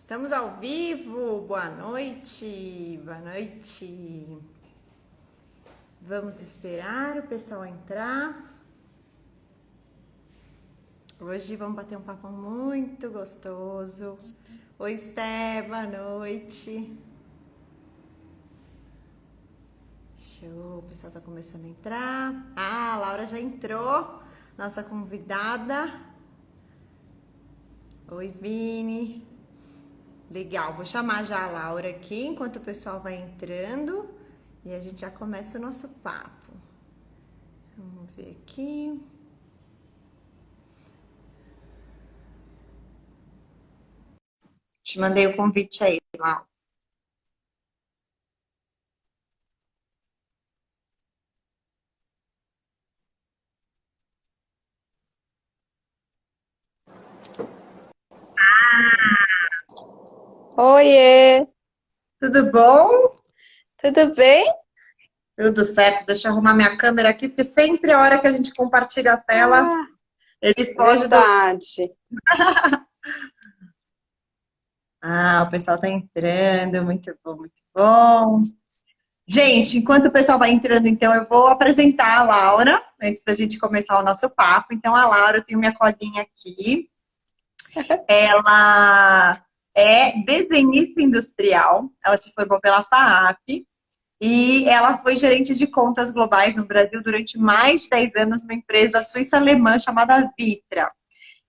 Estamos ao vivo, boa noite, boa noite. Vamos esperar o pessoal entrar. Hoje vamos bater um papo muito gostoso. Oi, Esté, boa noite. Show, o pessoal tá começando a entrar. Ah, a Laura já entrou, nossa convidada. Oi, Vini. Legal, vou chamar já a Laura aqui enquanto o pessoal vai entrando e a gente já começa o nosso papo. Vamos ver aqui. Te mandei o convite aí, Laura. Oiê, Tudo bom? tudo bem? Tudo certo, deixa eu arrumar minha câmera aqui, porque sempre a hora que a gente compartilha a tela, Ah, ele foge do... verdade. Ah, o pessoal tá entrando, muito bom, muito bom. Gente, enquanto o pessoal vai entrando, então, eu vou apresentar a Laura, antes da gente começar o nosso papo. Então, a Laura, eu tenho minha colinha aqui. Ela é desenhista industrial, ela se formou pela FAAP e ela foi gerente de contas globais no Brasil durante mais de 10 anos numa empresa suíça-alemã chamada Vitra.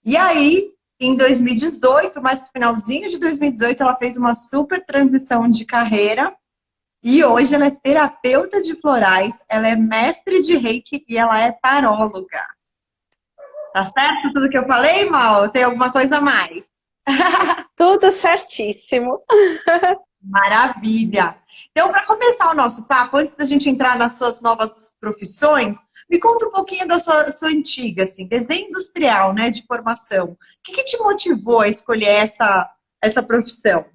E aí, em 2018, mais pro finalzinho de 2018, ela fez uma super transição de carreira e hoje ela é terapeuta de florais, ela é mestre de Reiki e ela é taróloga. Tá certo tudo que eu falei, Mal? Tem alguma coisa a mais? Tudo certíssimo. Maravilha! Então, para começar o nosso papo, antes da gente entrar nas suas novas profissões, me conta um pouquinho da sua antiga, assim, desenho industrial, né, de formação. O que te motivou a escolher essa profissão?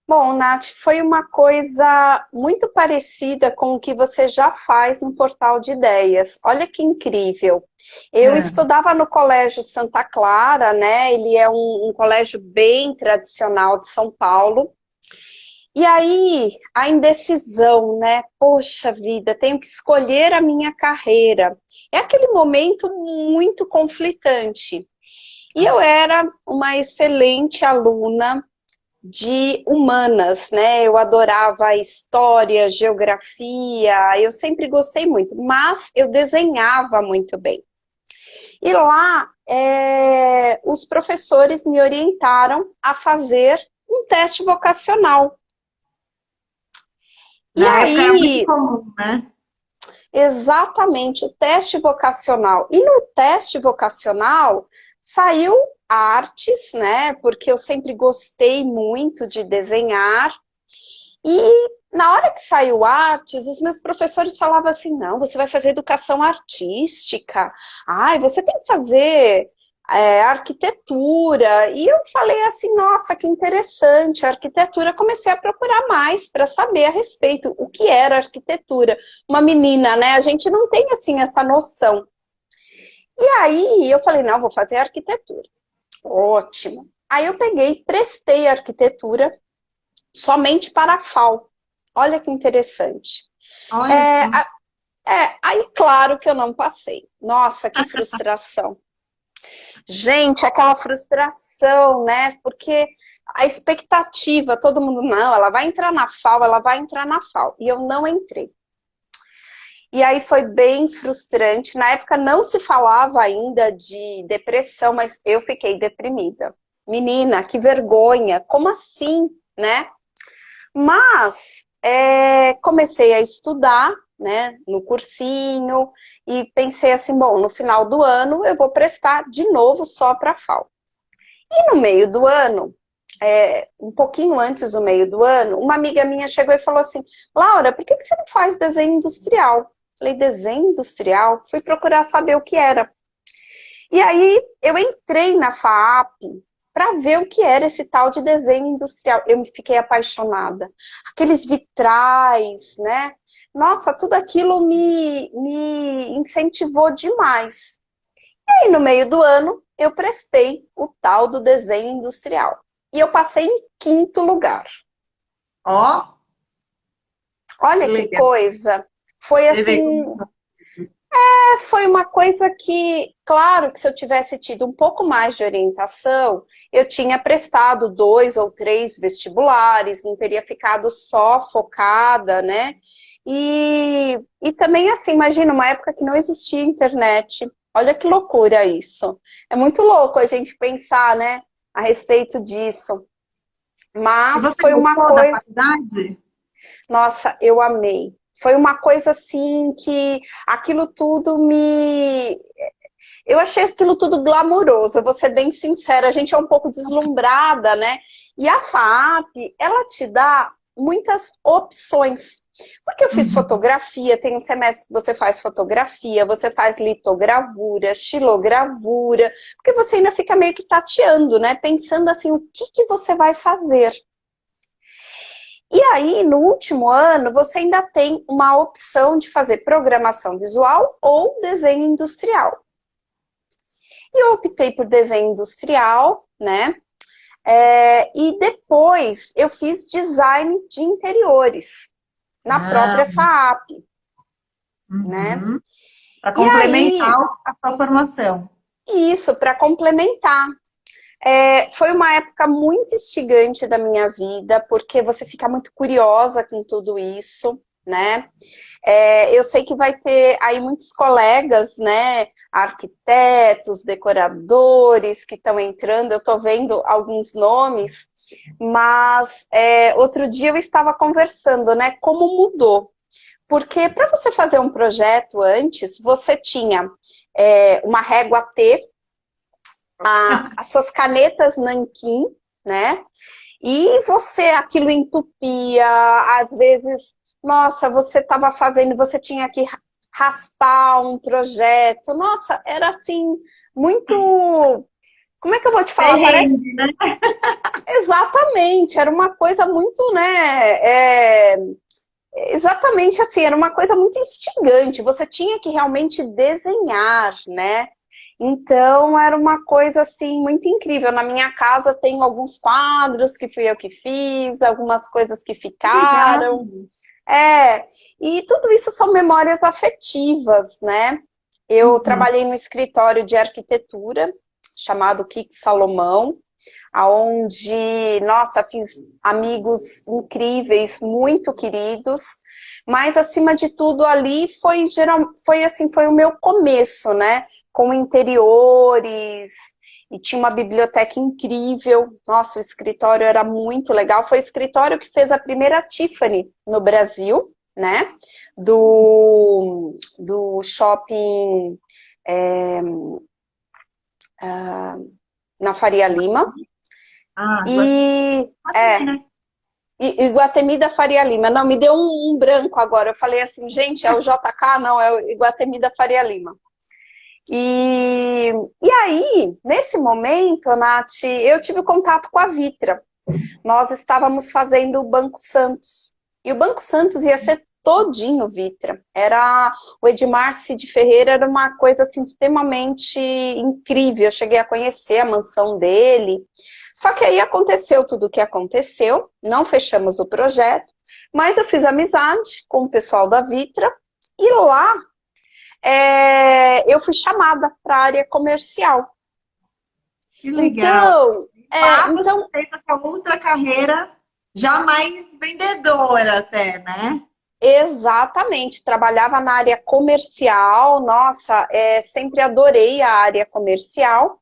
Bom, Nath, foi uma coisa muito parecida com o que você já faz no Portal de Ideias. Olha que incrível. Eu É. estudava no Colégio Santa Clara, né? Ele é um colégio bem tradicional de São Paulo. E aí, a indecisão, né? Poxa vida, tenho que escolher a minha carreira. É aquele momento muito conflitante. E eu era uma excelente aluna de humanas, né? Eu adorava história, geografia, eu sempre gostei muito, mas eu desenhava muito bem. E lá, os professores me orientaram a fazer um teste vocacional. E Na época era muito aí, comum, né? exatamente, o teste vocacional. E no teste vocacional saiu artes, né? Porque eu sempre gostei muito de desenhar. E na hora que saiu artes, os meus professores falavam assim: não, você vai fazer educação artística. Ai, você tem que fazer arquitetura. E eu falei assim: nossa, que interessante, arquitetura. Comecei a procurar mais para saber a respeito o que era arquitetura. Uma menina, né? A gente não tem assim essa noção. E aí eu falei: não, vou fazer arquitetura. Ótimo. Aí eu peguei, prestei arquitetura somente para a FAO. Olha que interessante. Olha É, só. aí, claro que eu não passei. Nossa, que frustração. Gente, aquela frustração, né? Porque a expectativa, todo mundo, não, ela vai entrar na FAO, ela vai entrar na FAO. E eu não entrei. E aí foi bem frustrante. Na época não se falava ainda de depressão, mas eu fiquei deprimida. Menina, que vergonha, como assim, né? Mas comecei a estudar, né, no cursinho e pensei assim, bom, no final do ano eu vou prestar de novo só para a FAO. E no meio do ano, um pouquinho antes do meio do ano, uma amiga minha chegou e falou assim: Laura, por que você não faz desenho industrial? Falei: desenho industrial? Fui procurar saber o que era. E aí eu entrei na FAAP para ver o que era esse tal de desenho industrial. Eu me fiquei apaixonada. Aqueles vitrais, né? Nossa, tudo aquilo me incentivou demais. E aí, no meio do ano, eu prestei o tal do desenho industrial. e eu passei em quinto lugar. Ó, Olha que legal. coisa. Foi Você vê assim, como- foi uma coisa que, claro, que se eu tivesse tido um pouco mais de orientação, eu tinha prestado 2 ou 3 vestibulares, não teria ficado só focada, né? E também, assim, imagina uma época que não existia internet. Olha que loucura isso. É muito louco a gente pensar, né, a respeito disso. E Mas você foi uma gostou da coisa. faculdade? Nossa, eu amei. Foi uma coisa assim que aquilo tudo me. Eu achei aquilo tudo glamouroso, eu vou ser bem sincera, a gente é um pouco deslumbrada, né? E a FAAP, ela te dá muitas opções. Porque eu fiz Uhum. fotografia, tem um semestre que você faz fotografia, você faz litogravura, xilogravura, porque você ainda fica meio que tateando, né? Pensando assim, o que que você vai fazer? E aí, no último ano, você ainda tem uma opção de fazer programação visual ou desenho industrial. E eu optei por desenho industrial, né? E depois eu fiz design de interiores na Ah, própria FAAP, né? uhum. Para E complementar aí, a sua formação. isso, para complementar. Foi uma época muito instigante da minha vida, porque você fica muito curiosa com tudo isso, né? Eu sei que vai ter aí muitos colegas, né? Arquitetos, decoradores que estão entrando, eu estou vendo alguns nomes, mas outro dia eu estava conversando, né? Como mudou. Porque para você fazer um projeto antes, você tinha uma régua T, as suas canetas nanquim, né? E você, aquilo entupia, às vezes, nossa, você estava fazendo, você tinha que raspar um projeto. Nossa, era assim, muito. Como é que eu vou te falar? Parece Perrengue, né? exatamente, era uma coisa muito, né? Exatamente assim, era uma coisa muito instigante. Você tinha que realmente desenhar, né? Então, era uma coisa, assim, muito incrível. Na minha casa, tenho alguns quadros que fui eu que fiz, algumas coisas que Que legal. ficaram. É, e tudo isso são memórias afetivas, né? Eu Uhum. trabalhei no escritório de arquitetura, chamado Kiko Salomão, aonde, nossa, fiz amigos incríveis, muito queridos, mas acima de tudo ali foi assim, foi o meu começo, né? Com interiores, e tinha uma biblioteca incrível. Nossa, o escritório era muito legal. Foi o escritório que fez a primeira Tiffany no Brasil, né? Do shopping na Faria Lima. Ah, E Guatemi, né? Iguatemi da Faria Lima. Não, me deu um branco agora. Eu falei assim, gente, é o JK? Não, é o Iguatemi da Faria Lima. E, e aí, nesse momento, Nath, eu tive contato com a Vitra. Nós estávamos fazendo o Banco Santos. E o Banco Santos ia ser todinho Vitra. Era o Edmar Cid Ferreira, era uma coisa assim extremamente incrível. Eu cheguei a conhecer a mansão dele. Só que aí aconteceu tudo o que aconteceu, não fechamos o projeto, mas eu fiz amizade com o pessoal da Vitra e lá eu fui chamada para a área comercial. Que legal. Então, Lá você então fez essa outra carreira já mais vendedora até, né? exatamente, trabalhava na área comercial, nossa, sempre adorei a área comercial.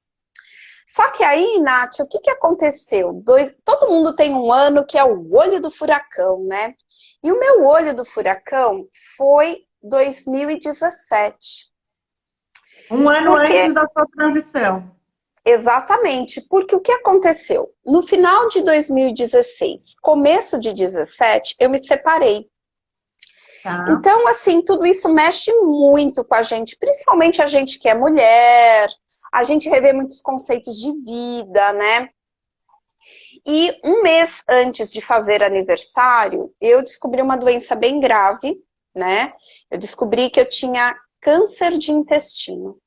Só que aí, Nath, o que que aconteceu? Todo mundo tem um ano que é o olho do furacão, né? E o meu olho do furacão foi 2017. Um ano Porque antes da sua transição. exatamente, porque o que aconteceu? No final de 2016, começo de 17, eu me separei. Tá. Então, assim, tudo isso mexe muito com a gente, principalmente a gente que é mulher, a gente revê muitos conceitos de vida, né? E um mês antes de fazer aniversário, eu descobri uma doença bem grave, né? Eu descobri que eu tinha câncer de intestino.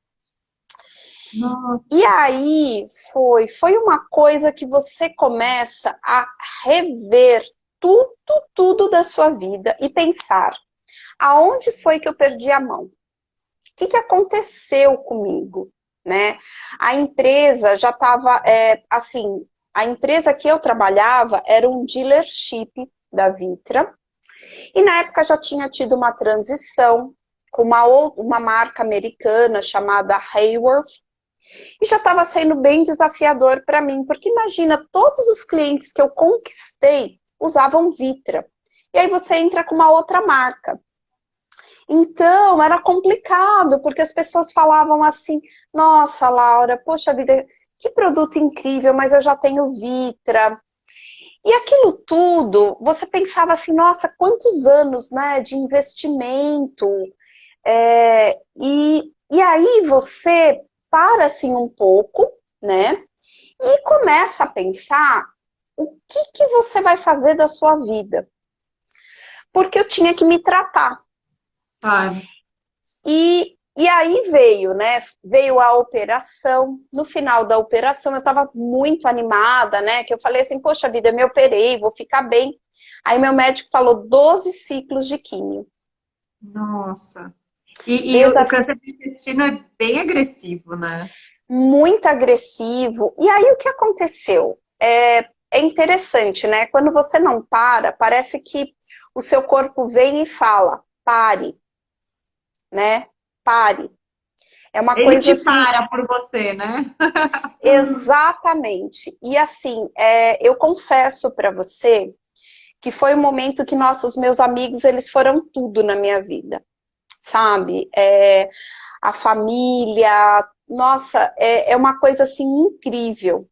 Nossa. E aí foi uma coisa que você começa a rever tudo, tudo da sua vida e pensar, aonde foi que eu perdi a mão? O que aconteceu comigo? Né? A empresa já estava, assim, a empresa que eu trabalhava era um dealership da Vitra, e na época já tinha tido uma transição com uma marca americana chamada Hayworth, e já estava sendo bem desafiador para mim, porque imagina, todos os clientes que eu conquistei usavam Vitra. E aí você entra com uma outra marca. Então, era complicado, porque as pessoas falavam assim, nossa, Laura, poxa vida, que produto incrível, mas eu já tenho Vitra. E aquilo tudo, você pensava assim, nossa, quantos anos, né, de investimento. E aí você para assim um pouco, né, e começa a pensar o que você vai fazer da sua vida. Porque eu tinha que me tratar. Claro. E aí veio, né? Veio a operação. No final da operação eu estava muito animada, né? Que eu falei assim, poxa vida, eu me operei, vou ficar bem. Aí meu médico falou 12 ciclos de químio. Nossa. E o Desaf... câncer do intestino é bem agressivo, né? Muito agressivo. E aí o que aconteceu? É interessante, né? Quando você não para, parece que o seu corpo vem e fala, pare, né? Pare. É uma Ele coisa te assim. para por você, né? Exatamente. E assim, eu confesso para você que foi o momento que nossos meus amigos, eles foram tudo na minha vida, sabe? A família, nossa, é uma coisa assim incrível.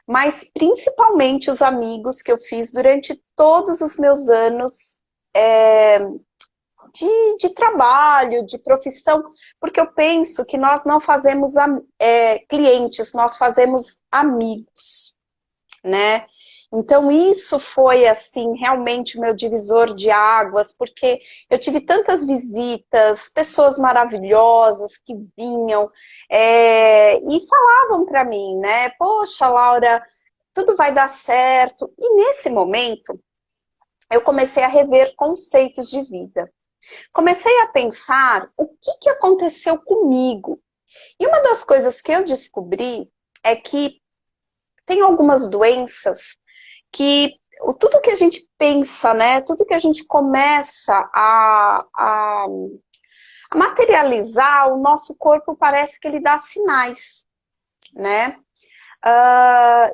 Mas principalmente os amigos que eu fiz durante todos os meus anos de trabalho, de profissão, porque eu penso que nós não fazemos clientes, nós fazemos amigos, né? Então isso foi assim realmente o meu divisor de águas, porque eu tive tantas visitas, pessoas maravilhosas que vinham e falavam para mim, né? Poxa, Laura, tudo vai dar certo. E nesse momento eu comecei a rever conceitos de vida. Comecei a pensar o que aconteceu comigo. E uma das coisas que eu descobri é que tem algumas doenças que tudo que a gente pensa, né, tudo que a gente começa a materializar, o nosso corpo parece que ele dá sinais, né?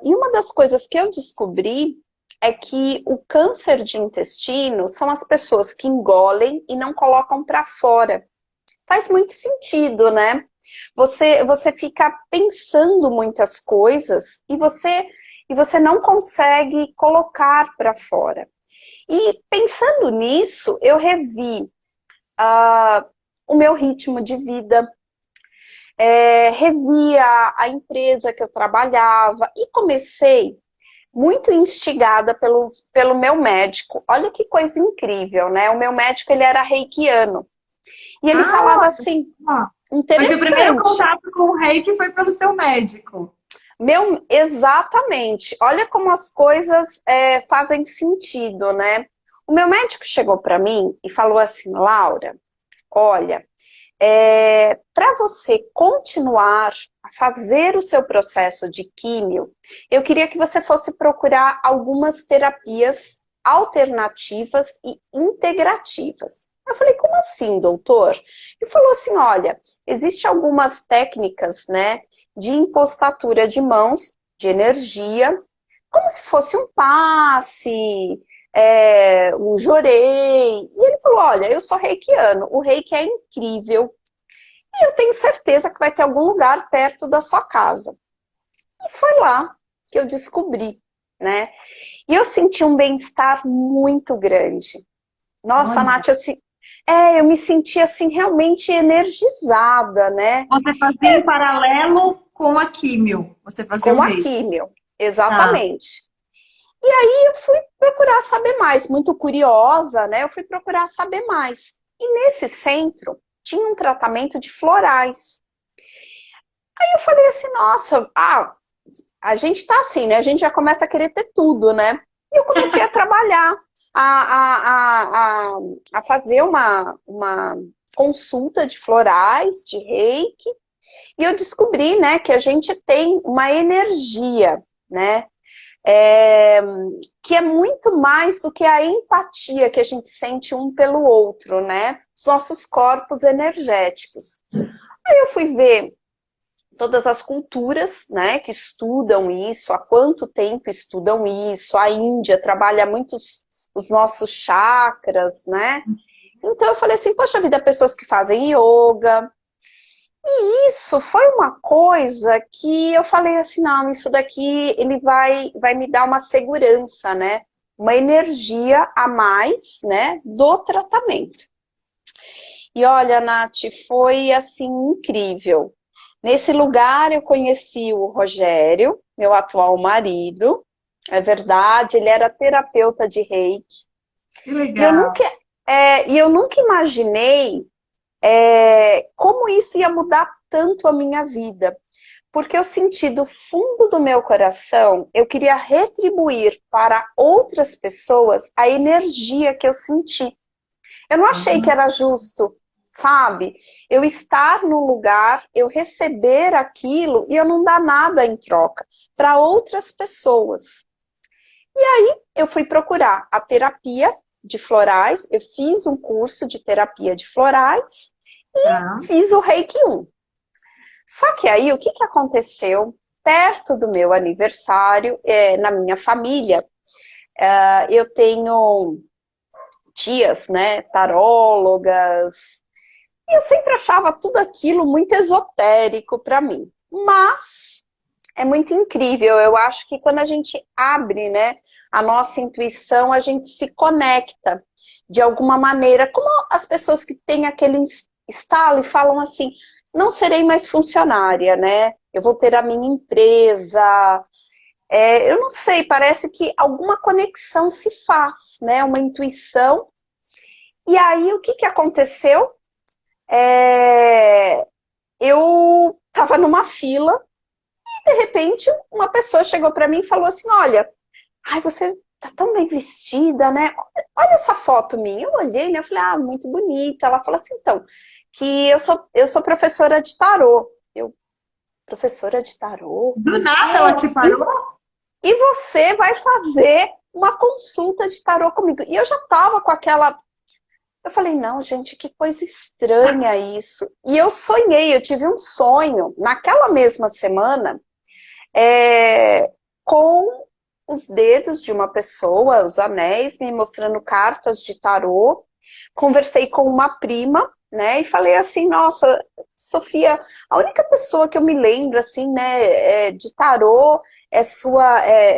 E uma das coisas que eu descobri é que o câncer de intestino são as pessoas que engolem e não colocam para fora. Faz muito sentido, né? Você fica pensando muitas coisas e você não consegue colocar para fora. E pensando nisso, eu revi o meu ritmo de vida, revi a empresa que eu trabalhava e comecei muito instigada pelo meu médico. Olha que coisa incrível, né? O meu médico, ele era reikiano. E ele falava Ah, assim, mas o primeiro interessante. contato com o reiki foi pelo seu médico. Exatamente. Olha como as coisas fazem sentido, né? O meu médico chegou para mim e falou assim, Laura, olha, para você continuar a fazer o seu processo de químio, eu queria que você fosse procurar algumas terapias alternativas e integrativas. Eu falei, como assim, doutor? Ele falou assim, olha, existem algumas técnicas, né, de impostatura de mãos, de energia, como se fosse um passe, um jorei. E ele falou, olha, eu sou reikiano, o reiki é incrível, e eu tenho certeza que vai ter algum lugar perto da sua casa. E foi lá que eu descobri, né? E eu senti um bem-estar muito grande. Nossa, Olha, Nath, assim, eu me senti assim realmente energizada, né? você fazia em paralelo com a químio. Você fazia o Com a reiki. químio, Tá. exatamente. E aí eu fui procurar saber mais, muito curiosa, né? Eu fui procurar saber mais. E nesse centro tinha um tratamento de florais. Eu falei assim, nossa, a gente tá assim, né? A gente já começa a querer ter tudo, né? E eu comecei a trabalhar, a fazer uma consulta de florais, de reiki, e eu descobri, né, que a gente tem uma energia, né? É, que é muito mais do que a empatia que a gente sente um pelo outro, né? Os nossos corpos energéticos. Aí eu fui ver todas as culturas, né, que estudam isso, há quanto tempo estudam isso, a Índia trabalha muito os nossos chakras, né? Então eu falei assim, poxa vida, pessoas que fazem yoga. E isso foi uma coisa que eu falei assim, não, isso daqui ele vai me dar uma segurança, né? Uma energia a mais, né, do tratamento. E olha, Nath, foi assim incrível. Nesse lugar eu conheci o Rogério, meu atual marido. É verdade, ele era terapeuta de Reiki. Que E eu legal. nunca, eu nunca imaginei como isso ia mudar tanto a minha vida. Porque eu senti do fundo do meu coração, eu queria retribuir para outras pessoas a energia que eu senti. Eu não achei que era justo, sabe? Eu estar num lugar, eu receber aquilo e eu não dar nada em troca para outras pessoas. Eu fui procurar a terapia de florais, eu fiz um curso de terapia de florais Tá. e fiz o Reiki 1. Só que aí, o que aconteceu? Perto do meu aniversário, na minha família, eu tenho tias, né, tarólogas. E eu sempre achava tudo aquilo muito esotérico para mim. Mas é muito incrível. Eu acho que quando a gente abre, né, a nossa intuição, a gente se conecta de alguma maneira. Como as pessoas que têm aquele estalo e falam assim, não serei mais funcionária, né? Eu vou ter a minha empresa. Eu não sei, parece que alguma conexão se faz, né? Uma intuição. E aí, o que aconteceu? É, eu estava numa fila e, de repente, uma pessoa chegou para mim e falou assim, olha, ai, você tá tão bem vestida, né? Olha essa foto minha. Eu olhei, né? Eu falei, muito bonita. Ela falou assim, então, que eu sou professora de tarô. Eu, professora de tarô? Do nada ela te E, parou? e você vai fazer uma consulta de tarô comigo. E eu já tava com aquela. Eu falei, não, gente, que coisa estranha isso. E eu sonhei, eu tive um sonho naquela mesma semana, com os dedos de uma pessoa, os anéis, me mostrando cartas de tarô. Conversei com uma prima, né, e falei assim, nossa, Sofia, a única pessoa que eu me lembro, assim, né, de tarô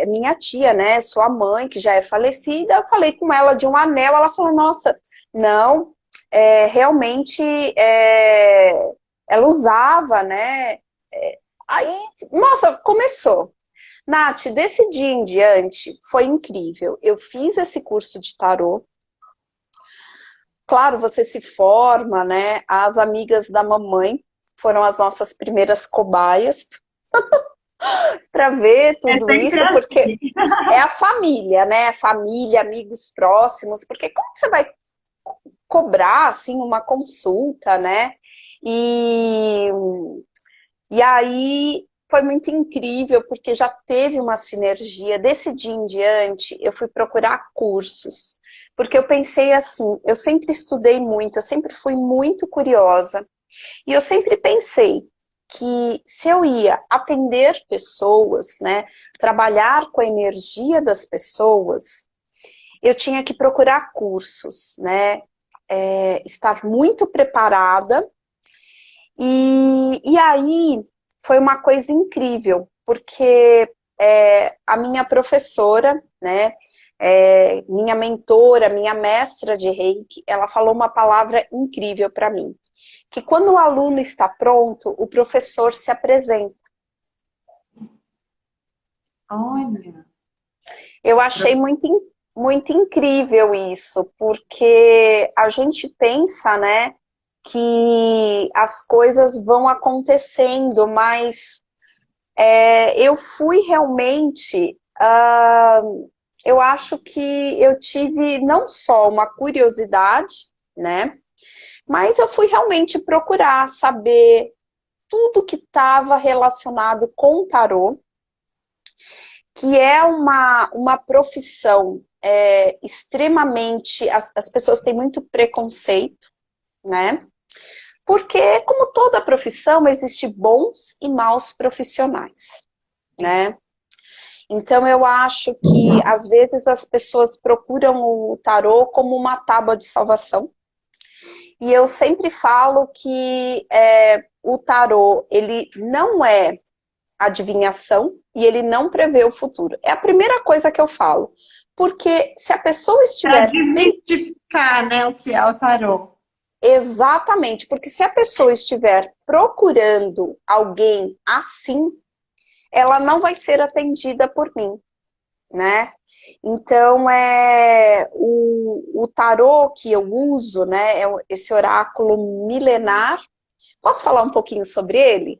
minha tia, né, sua mãe, que já é falecida. Eu falei com ela de um anel, ela falou, nossa, não, realmente, ela usava, né, aí, nossa, começou. Nath, desse dia em diante, foi incrível. Eu fiz esse curso de tarô. Claro, você se forma, né? As amigas da mamãe foram as nossas primeiras cobaias para ver É tudo sempre isso, porque assim. é a família, né? Família, amigos próximos, porque como você vai cobrar, assim, uma consulta, né? E E aí foi muito incrível, porque já teve uma sinergia. Desse dia em diante, eu fui procurar cursos, porque eu pensei assim, eu sempre estudei muito, eu sempre fui muito curiosa, e eu sempre pensei que se eu ia atender pessoas, né, trabalhar com a energia das pessoas, eu tinha que procurar cursos, né, estar muito preparada e aí foi uma coisa incrível, porque a minha professora, né, minha mentora, minha mestra de Reiki, ela falou uma palavra incrível para mim, que quando o aluno está pronto, o professor se apresenta. Olha. Eu achei muito incrível isso, porque a gente pensa, né, que as coisas vão acontecendo, mas eu fui realmente... eu acho que eu tive não só uma curiosidade, né? Mas eu fui realmente procurar saber tudo que estava relacionado com o tarô, que é uma profissão extremamente... As pessoas têm muito preconceito, né? Porque, como toda profissão, existe bons e maus profissionais, né? Então, eu acho que, às vezes, as pessoas procuram o tarô como uma tábua de salvação. E eu sempre falo que o tarô, ele não é adivinhação e ele não prevê o futuro. É a primeira coisa que eu falo. Porque se a pessoa Para estiver... desmistificar, né, o que é o tarô. Exatamente, porque se a pessoa estiver procurando alguém assim, ela não vai ser atendida por mim, né? Então, o tarô que eu uso, né, esse oráculo milenar. Posso falar um pouquinho sobre ele?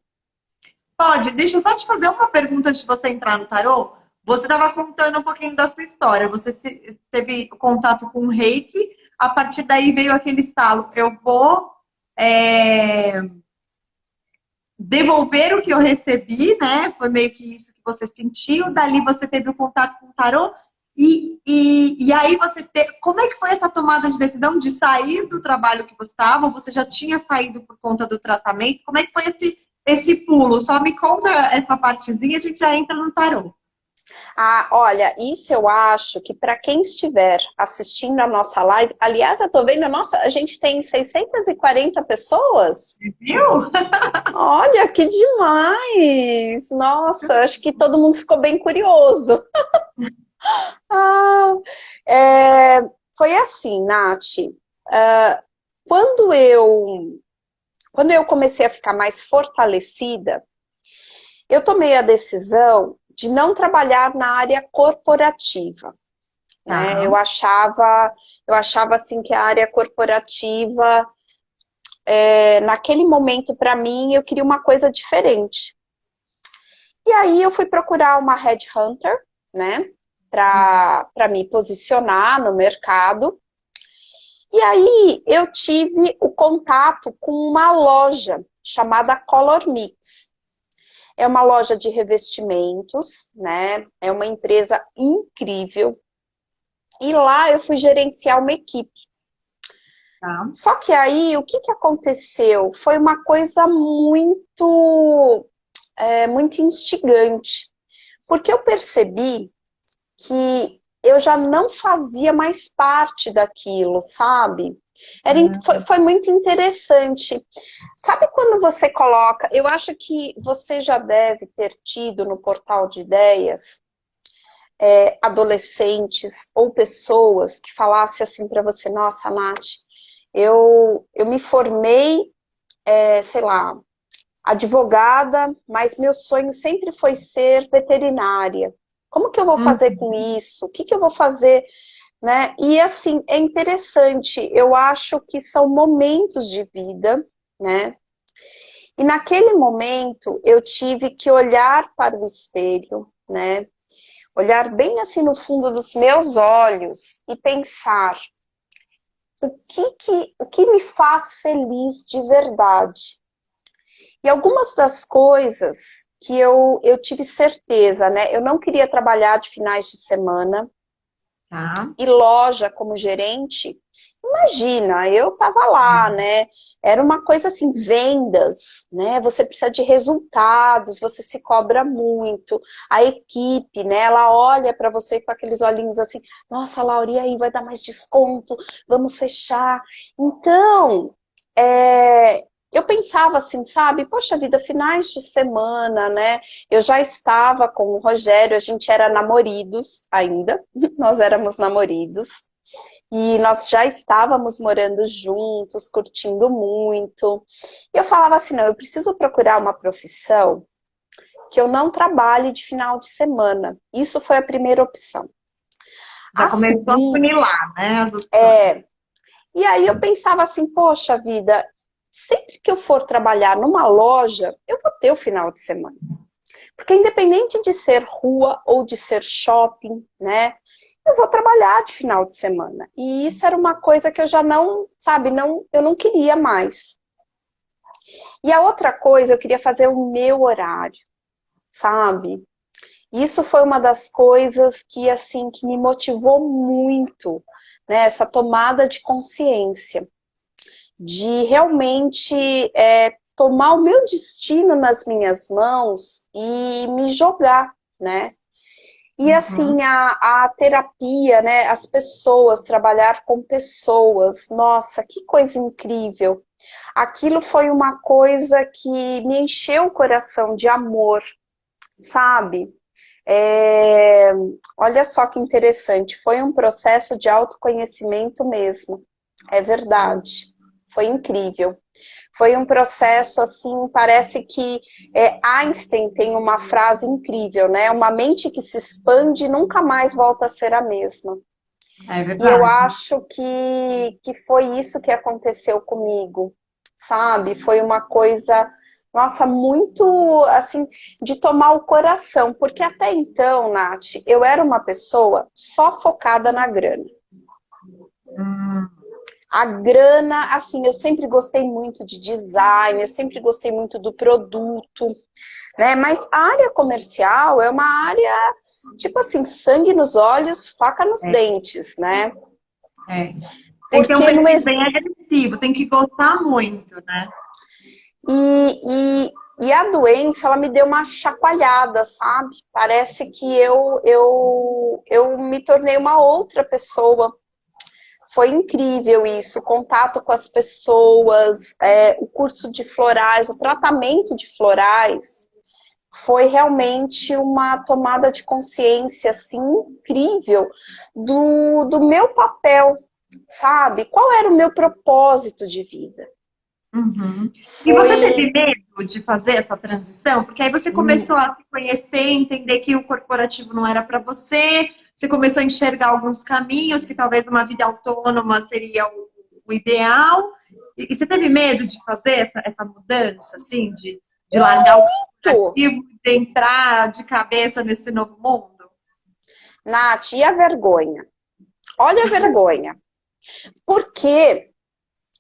Pode, deixa eu só te fazer uma pergunta antes de você entrar no tarô. Você estava contando um pouquinho da sua história. Você teve contato com o Reiki, a partir daí veio aquele estalo. Eu vou devolver o que eu recebi, né? Foi meio que isso que você sentiu. Dali você teve o contato com o tarô. E aí como é que foi essa tomada de decisão de sair do trabalho que você estava? Você já tinha saído por conta do tratamento? Como é que foi esse pulo? Só me conta essa partezinha, a gente já entra no tarô. Olha, isso eu acho que para quem estiver assistindo a nossa live, aliás, eu tô vendo, nossa, a gente tem 640 pessoas. Viu? Olha, que demais! Nossa, acho que todo mundo ficou bem curioso. Ah, foi assim, Nath. ah, quando eu comecei a ficar mais fortalecida, eu tomei a decisão de não trabalhar na área corporativa, né? Tá. Eu achava assim que a área corporativa, naquele momento, para mim, eu queria uma coisa diferente. E aí eu fui procurar uma headhunter, né? Para me posicionar no mercado. E aí eu tive o contato com uma loja chamada Color Mix. É uma loja de revestimentos, né? É uma empresa incrível. E lá eu fui gerenciar uma equipe. Tá. Só que aí, o que aconteceu? Foi uma coisa muito instigante. Porque eu percebi que eu já não fazia mais parte daquilo, sabe? Foi muito interessante. Sabe quando você coloca... Eu acho que você já deve ter tido no portal de ideias adolescentes ou pessoas que falassem assim para você: nossa, Nath, eu me formei, sei lá, advogada, mas meu sonho sempre foi ser veterinária. Como que eu vou fazer com isso? O que eu vou fazer? Né? E assim, é interessante, eu acho que são momentos de vida, né? E naquele momento eu tive que olhar para o espelho, né? Olhar bem assim no fundo dos meus olhos e pensar o que me faz feliz de verdade. E algumas das coisas que eu tive certeza, né? Eu não queria trabalhar de finais de semana. Tá. E loja como gerente, imagina, eu tava lá, né? Era uma coisa assim, vendas, né? Você precisa de resultados, você se cobra muito. A equipe, né? Ela olha para você com aqueles olhinhos assim: nossa, Laura, e aí vai dar mais desconto, vamos fechar. Então, eu pensava assim, sabe? Poxa vida, finais de semana, né? Eu já estava com o Rogério, a gente era namoridos ainda, nós éramos namoridos. E nós já estávamos morando juntos, curtindo muito. E eu falava assim, não, eu preciso procurar uma profissão que eu não trabalhe de final de semana. Isso foi a primeira opção. Já A começou a segunda, funilar, né, as opções. e aí eu pensava assim, poxa vida, sempre que eu for trabalhar numa loja, eu vou ter o final de semana. Porque independente de ser rua ou de ser shopping, né? Eu vou trabalhar de final de semana. E isso era uma coisa que eu já não, sabe, eu não queria mais. E a outra coisa, eu queria fazer o meu horário, sabe? Isso foi uma das coisas que, assim, que me motivou muito, né? Essa tomada de consciência, de realmente tomar o meu destino nas minhas mãos e me jogar, né? E assim, a terapia, né? As pessoas, trabalhar com pessoas, nossa, que coisa incrível. Aquilo foi uma coisa que me encheu o coração de amor, sabe? É, olha só que interessante, foi um processo de autoconhecimento mesmo, é verdade, foi incrível. Foi um processo, assim, parece que Einstein tem uma frase incrível, né? Uma mente que se expande nunca mais volta a ser a mesma. É E eu verdade. acho que foi isso que aconteceu comigo, sabe? Foi uma coisa, nossa, muito, assim, de tomar o coração. Porque até então, Nath, eu era uma pessoa só focada na grana. Hum, A grana, assim, eu sempre gostei muito de design, eu sempre gostei muito do produto, né? Mas a área comercial é uma área, tipo assim, sangue nos olhos, faca nos é, dentes, né? é. Tem que ter um Porque não perfil existe. bem agressivo, tem que gostar muito, né? E a doença, ela me deu uma chacoalhada, sabe? Parece que eu me tornei uma outra pessoa. Foi incrível isso, o contato com as pessoas, o curso de florais, o tratamento de florais, foi realmente uma tomada de consciência, assim, incrível do meu papel, sabe? Qual era o meu propósito de vida? Uhum. E você Foi... teve medo de fazer essa transição? Porque aí você começou a se conhecer, entender que o corporativo não era para você, você começou a enxergar alguns caminhos, que talvez uma vida autônoma seria o ideal. E você teve medo de fazer essa mudança, assim, de largar o Muito! corporativo e de entrar de cabeça nesse novo mundo? Nath, e a vergonha? Olha a vergonha. Porque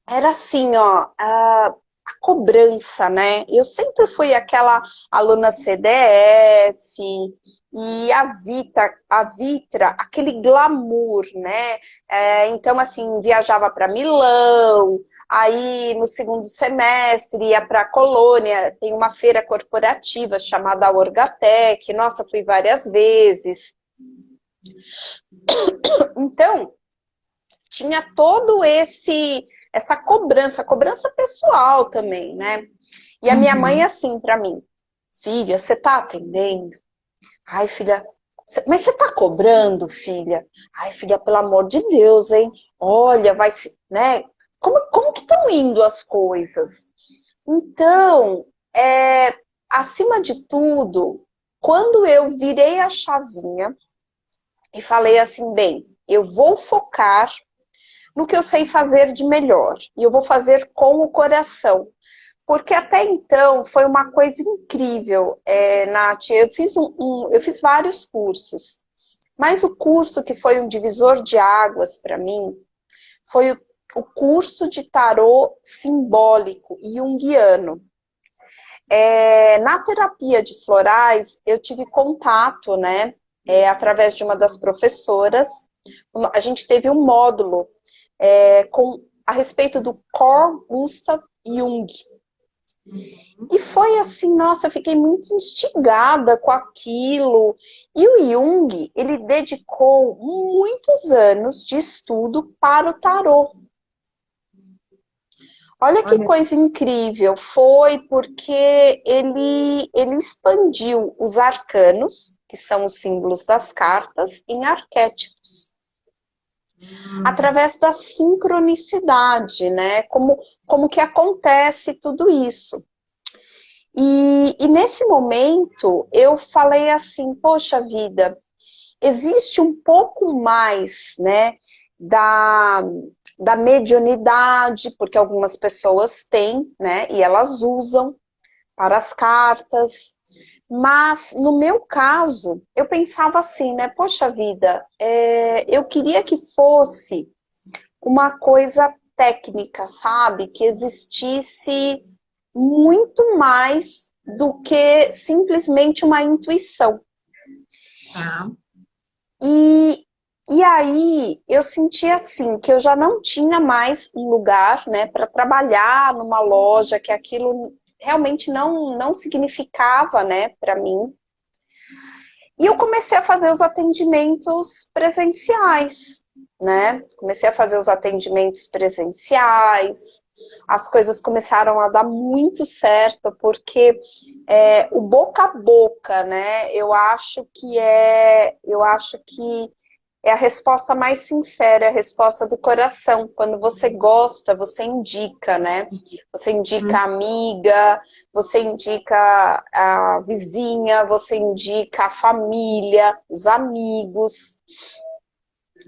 era assim, ó, a cobrança, né? Eu sempre fui aquela aluna CDF e a Vitra, aquele glamour, né? Então, assim, viajava para Milão, aí no segundo semestre ia para Colônia, tem uma feira corporativa chamada Orgatec, nossa, fui várias vezes. Então, tinha todo essa cobrança pessoal também, né? E a minha mãe Uhum. assim para mim, filha, você tá atendendo? Ai, filha, mas você tá cobrando, filha? Ai, filha, pelo amor de Deus, hein? Olha, vai se, né? Como que estão indo as coisas? Então, acima de tudo, quando eu virei a chavinha e falei assim, bem, eu vou focar no que eu sei fazer de melhor. E eu vou fazer com o coração. Porque até então foi uma coisa incrível, Nath. Eu fiz vários cursos. Mas o curso que foi um divisor de águas para mim foi o curso de tarô simbólico e junguiano. Na terapia de florais, eu tive contato, né, através de uma das professoras. A gente teve um módulo a respeito do Carl Gustav Jung. E foi assim, nossa, eu fiquei muito instigada com aquilo. E o Jung, ele dedicou muitos anos de estudo para o tarô. Olha que Olha, coisa incrível, foi porque ele expandiu os arcanos, que são os símbolos das cartas, em arquétipos. Através da sincronicidade, né? Como que acontece tudo isso. E nesse momento eu falei assim, poxa vida, existe um pouco mais, né, da mediunidade, porque algumas pessoas têm, né, e elas usam para as cartas. Mas, no meu caso, eu pensava assim, né, poxa vida, eu queria que fosse uma coisa técnica, sabe? Que existisse muito mais do que simplesmente uma intuição. Tá. E, e aí eu senti assim, que eu já não tinha mais um lugar, né, para trabalhar numa loja, que aquilo realmente não significava, né, para mim. E eu comecei a fazer os atendimentos presenciais, né? Comecei a fazer os atendimentos presenciais, as coisas começaram a dar muito certo, porque o boca a boca, né? Eu acho que é a resposta mais sincera, é a resposta do coração. Quando você gosta, você indica, né? Você indica a amiga, você indica a vizinha, você indica a família, os amigos.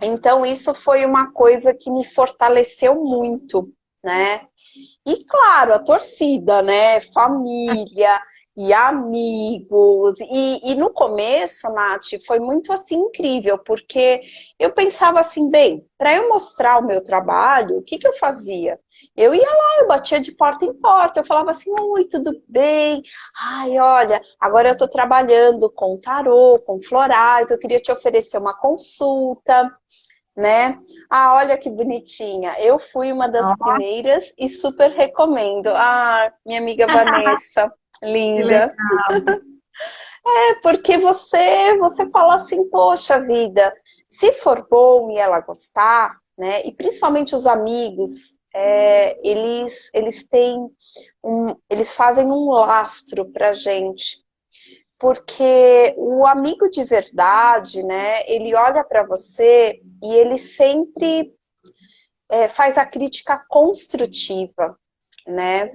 Então, isso foi uma coisa que me fortaleceu muito, né? E claro, a torcida, né? Família e amigos. E no começo, Nath, foi muito assim incrível, porque eu pensava assim, bem, para eu mostrar o meu trabalho, o que que eu fazia? Eu ia lá, eu batia de porta em porta, eu falava assim, oi, tudo bem? Ai, olha, agora eu estou trabalhando com tarô, com florais, eu queria te oferecer uma consulta, né? Ah, olha que bonitinha. Eu fui uma das Ó, primeiras e super recomendo. Ah, minha amiga Vanessa, que linda. legal. É porque você fala assim, poxa vida, se for bom e ela gostar, né? E principalmente os amigos, eles fazem um lastro pra gente. Porque o amigo de verdade, né, ele olha para você e ele sempre faz a crítica construtiva, né?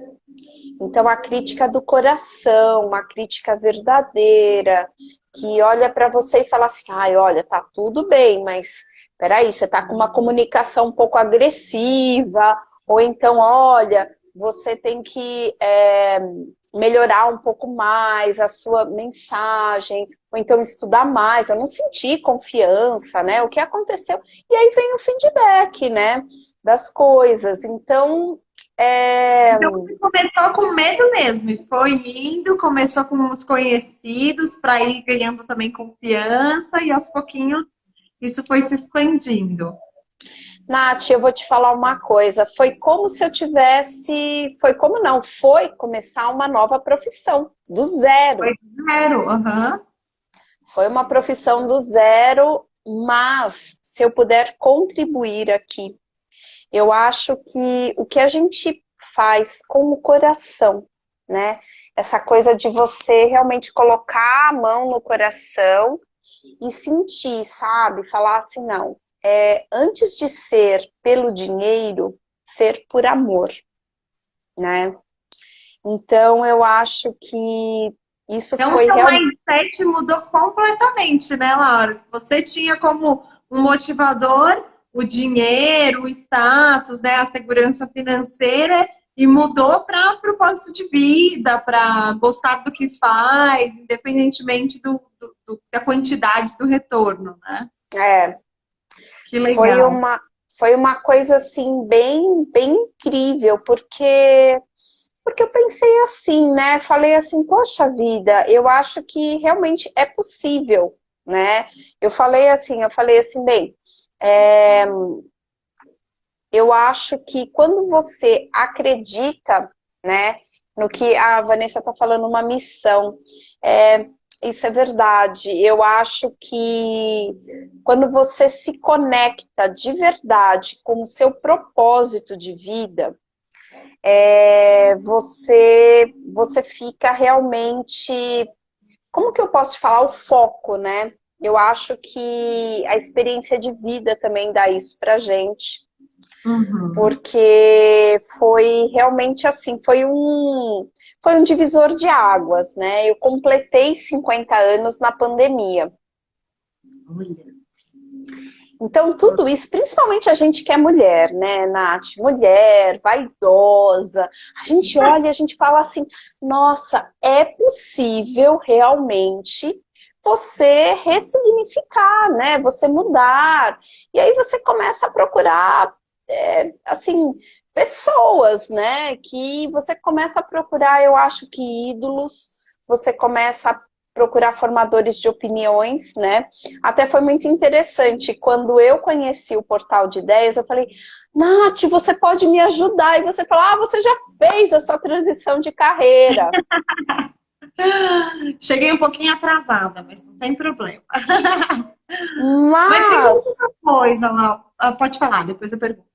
Então, a crítica do coração, uma crítica verdadeira, que olha para você e fala assim, ai, olha, tá tudo bem, mas peraí, você tá com uma comunicação um pouco agressiva, ou então, olha, você tem que melhorar um pouco mais a sua mensagem, ou então estudar mais, eu não senti confiança, né? O que aconteceu? E aí vem o feedback, né? Das coisas. Então, Então você começou com medo mesmo, e foi indo, começou com os conhecidos para ir ganhando também confiança e aos pouquinhos isso foi se expandindo. Nath, eu vou te falar uma coisa. Foi como se eu tivesse. Foi como não? Foi começar uma nova profissão, do Foi zero. zero, aham. Foi uma profissão do zero, mas se eu puder contribuir aqui, eu acho que o que a gente faz com o coração, né? Essa coisa de você realmente colocar a mão no coração e sentir, sabe? Falar assim, não. Antes de ser pelo dinheiro, ser por amor, né? Então, eu acho que isso Então, o foi seu realmente. mindset mudou completamente, né, Laura? Você tinha como um motivador o dinheiro, o status, né, a segurança financeira, e mudou para propósito de vida, para gostar do que faz, independentemente da quantidade do retorno, né? É, Que foi legal. uma, foi uma coisa assim bem incrível, porque eu pensei assim, né? Falei assim, poxa vida, eu acho que realmente é possível, né? Eu falei assim, bem, é, eu acho que quando você acredita, né, no que a Vanessa está falando, uma missão, é, isso é verdade. Eu acho que quando você se conecta de verdade com o seu propósito de vida, você fica realmente, como que eu posso te falar? O foco, né? Eu acho que a experiência de vida também dá isso pra gente, Uhum. porque foi realmente assim, foi um divisor de águas, né? Eu completei 50 anos na pandemia. Olha. Então, tudo isso, principalmente a gente que é mulher, né, Nath? Mulher, vaidosa. A gente olha e a gente fala assim, nossa, é possível realmente você ressignificar, né? Você mudar. E aí você começa a procurar, assim, pessoas, né? Que você começa a procurar, eu acho que ídolos, você começa a procurar formadores de opiniões, né? Até foi muito interessante, quando eu conheci o Portal de Ideias, eu falei, Nath, você pode me ajudar? E você falou, você já fez a sua transição de carreira. Cheguei um pouquinho atrasada, mas não tem problema. Mas tem Mas, muita coisa lá. Pode falar, depois eu pergunto.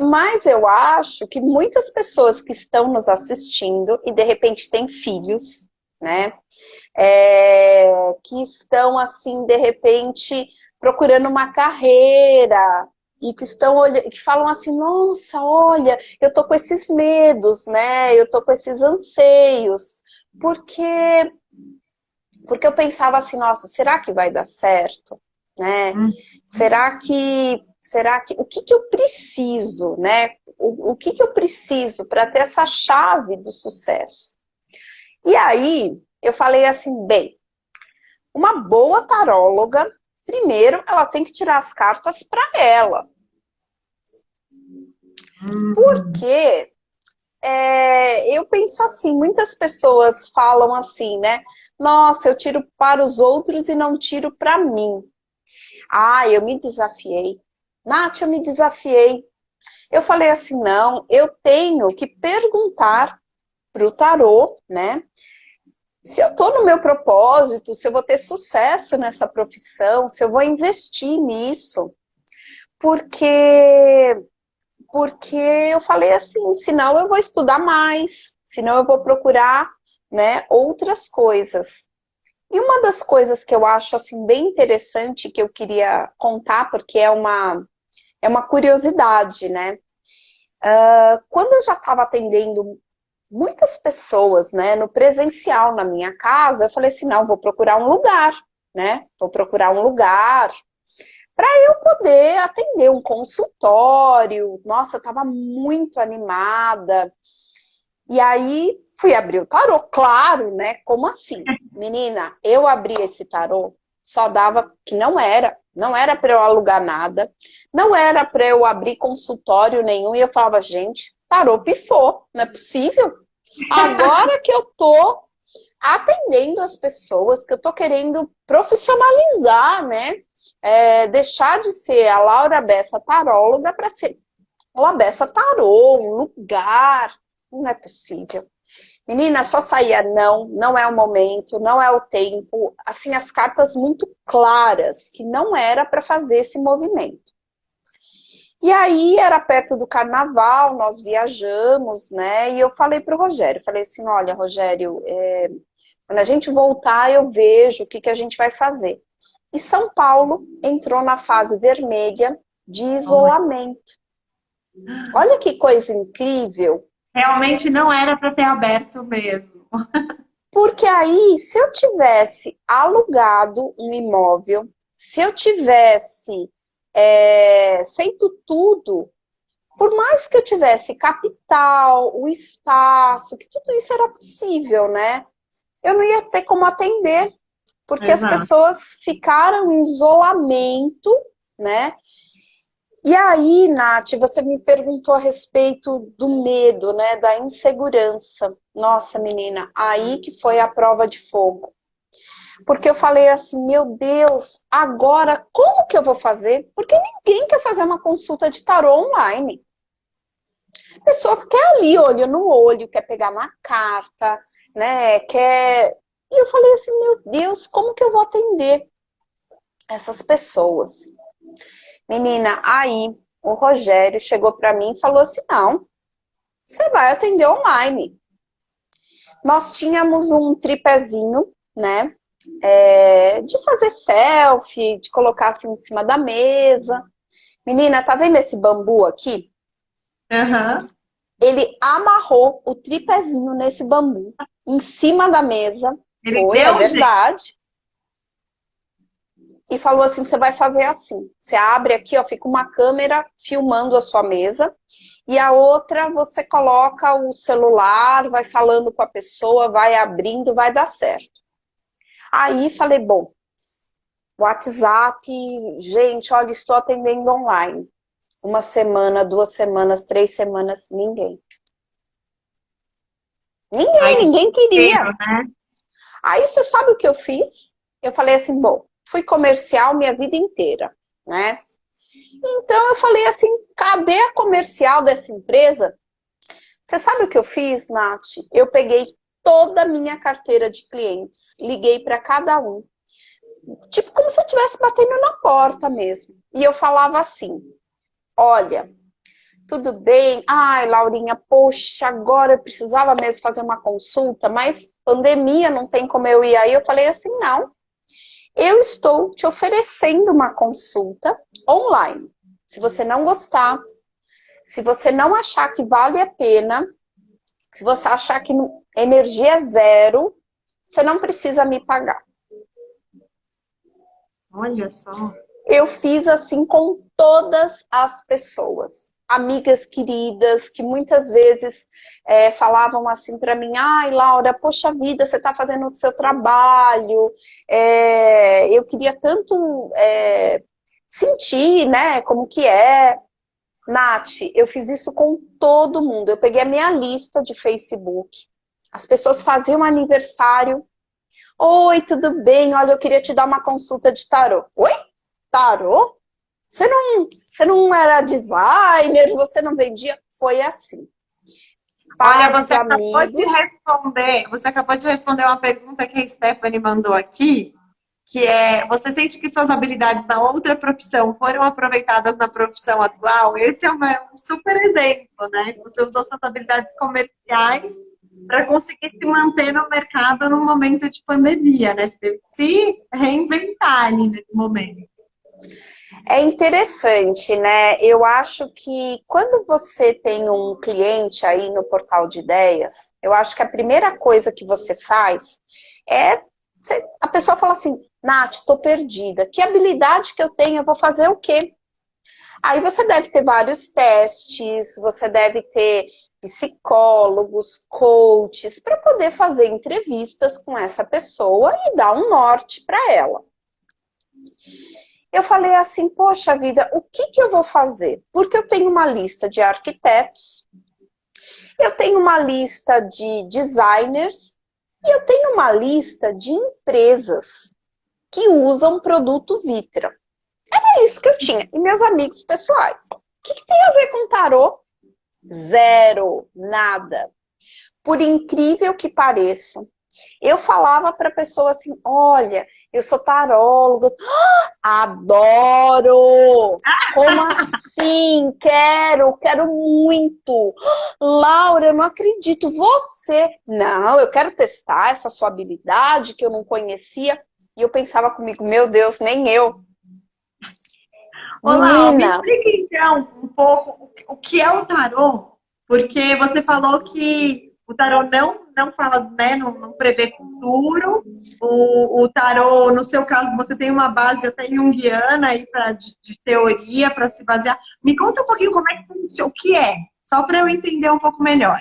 mas eu acho que muitas pessoas que estão nos assistindo e de repente têm filhos, né? Que estão assim, de repente, procurando uma carreira e que estão que falam assim, nossa, olha, eu tô com esses medos, né? Eu tô com esses anseios, porque eu pensava assim, nossa, será que vai dar certo, né? Será que o que eu preciso, né? O que eu preciso para ter essa chave do sucesso? E aí eu falei assim, bem, uma boa taróloga, primeiro ela tem que tirar as cartas para ela. Porque eu penso assim, muitas pessoas falam assim, né? Nossa, eu tiro para os outros e não tiro para mim. Eu me desafiei. Nath, eu me desafiei. Eu falei assim, não, eu tenho que perguntar para o tarô, né? Se eu estou no meu propósito, se eu vou ter sucesso nessa profissão, se eu vou investir nisso, porque eu falei assim, senão eu vou estudar mais, senão eu vou procurar, né, outras coisas. E uma das coisas que eu acho assim bem interessante que eu queria contar, porque é uma curiosidade, né? Quando eu já estava atendendo muitas pessoas, né, no presencial na minha casa, eu falei assim, não, vou procurar um lugar, né? Vou procurar um lugar para eu poder atender um consultório. Nossa, eu estava muito animada. E aí fui abrir o tarô, claro, né? Como assim? Menina, eu abri esse tarô, só dava que não era para eu alugar nada, não era para eu abrir consultório nenhum, e eu falava, gente, tarô pifou, não é possível? Agora que eu tô atendendo as pessoas, que eu tô querendo profissionalizar, né? Deixar de ser a Laura Bessa taróloga para ser a Laura Bessa tarô, um lugar. Não é possível. Menina, só saía não é o momento, não é o tempo. Assim, as cartas muito claras, que não era para fazer esse movimento. E aí, era perto do carnaval, nós viajamos, né? E eu falei para o Rogério, falei assim, olha, Rogério, quando a gente voltar, eu vejo o que a gente vai fazer. E São Paulo entrou na fase vermelha de isolamento. Olha que coisa incrível. Realmente não era para ter aberto mesmo. Porque aí, se eu tivesse alugado um imóvel, se eu tivesse feito tudo, por mais que eu tivesse capital, o espaço, que tudo isso era possível, né? Eu não ia ter como atender, porque Exato. as pessoas ficaram em isolamento, né? E aí, Nath, você me perguntou a respeito do medo, né, da insegurança. Nossa, menina, aí que foi a prova de fogo. Porque eu falei assim, meu Deus, agora como que eu vou fazer? Porque ninguém quer fazer uma consulta de tarô online. A pessoa quer ali, olho no olho, quer pegar na carta, né, quer... E eu falei assim, meu Deus, como que eu vou atender essas pessoas? Menina, aí o Rogério chegou para mim e falou assim, não, você vai atender online. Nós tínhamos um tripézinho, né, de fazer selfie, de colocar assim em cima da mesa. Menina, tá vendo esse bambu aqui? Uhum. Ele amarrou o tripézinho nesse bambu, em cima da mesa. Ele Foi, é deu um jeito. verdade. e falou assim, você vai fazer assim. Você abre aqui, ó, fica uma câmera filmando a sua mesa, e a outra você coloca o celular, vai falando com a pessoa, vai abrindo, vai dar certo. Aí falei, bom, WhatsApp, gente, olha, estou atendendo online. Uma semana, 2 semanas, 3 semanas, ninguém. Ai, Ninguém queria. né? Aí você sabe o que eu fiz? Eu falei assim, bom, fui comercial minha vida inteira, né? Então eu falei assim, cadê a comercial dessa empresa? Você sabe o que eu fiz, Nath? Eu peguei toda a minha carteira de clientes, liguei para cada um, tipo como se eu estivesse batendo na porta mesmo. E eu falava assim, olha, tudo bem? Ai, Laurinha, poxa, agora eu precisava mesmo fazer uma consulta, mas pandemia, não tem como eu ir aí. Eu falei assim, não, eu estou te oferecendo uma consulta online. Se você não gostar, se você não achar que vale a pena, se você achar que energia é zero, você não precisa me pagar. Olha só. Eu fiz assim com todas as pessoas. Amigas queridas, que muitas vezes falavam assim para mim, ai, Laura, poxa vida, você está fazendo o seu trabalho, eu queria tanto sentir, né, como que é. Nath, eu fiz isso com todo mundo. Eu peguei a minha lista de Facebook. As pessoas faziam aniversário. Oi, tudo bem? Olha, eu queria te dar uma consulta de tarô. Oi? Tarô? Você não era designer? Você não vendia? Foi assim. Olha, Pares, amigos. você acabou de responder uma pergunta que a Stephanie mandou aqui, que é, você sente que suas habilidades na outra profissão foram aproveitadas na profissão atual? Esse é um super exemplo, né? Você usou suas habilidades comerciais para conseguir se manter no mercado num momento de pandemia, né? Você teve que se reinventar ali nesse momento. É interessante, né? Eu acho que quando você tem um cliente aí no portal de ideias, eu acho que a primeira coisa que você faz é a pessoa fala assim, Nath, tô perdida. Que habilidade que eu tenho? Eu vou fazer o quê? Aí você deve ter vários testes, você deve ter psicólogos, coaches, para poder fazer entrevistas com essa pessoa e dar um norte para ela. Eu falei assim, poxa vida, o que eu vou fazer? Porque eu tenho uma lista de arquitetos, eu tenho uma lista de designers e eu tenho uma lista de empresas que usam produto Vitra. Era isso que eu tinha. E meus amigos pessoais. O que tem a ver com tarô? Zero, nada. Por incrível que pareça, eu falava para a pessoa assim, olha, eu sou taróloga. Adoro! Como assim? Quero muito! Laura, eu não acredito. Você? Não, eu quero testar essa sua habilidade que eu não conhecia. E eu pensava comigo, meu Deus, nem eu. Olá, me Menina, explica então um pouco o que é o tarô, porque você falou que o tarô não fala, né, não prevê futuro. O tarô, no seu caso, você tem uma base até junguiana aí de teoria para se basear. Me conta um pouquinho como é que funciona, o que é, só para eu entender um pouco melhor.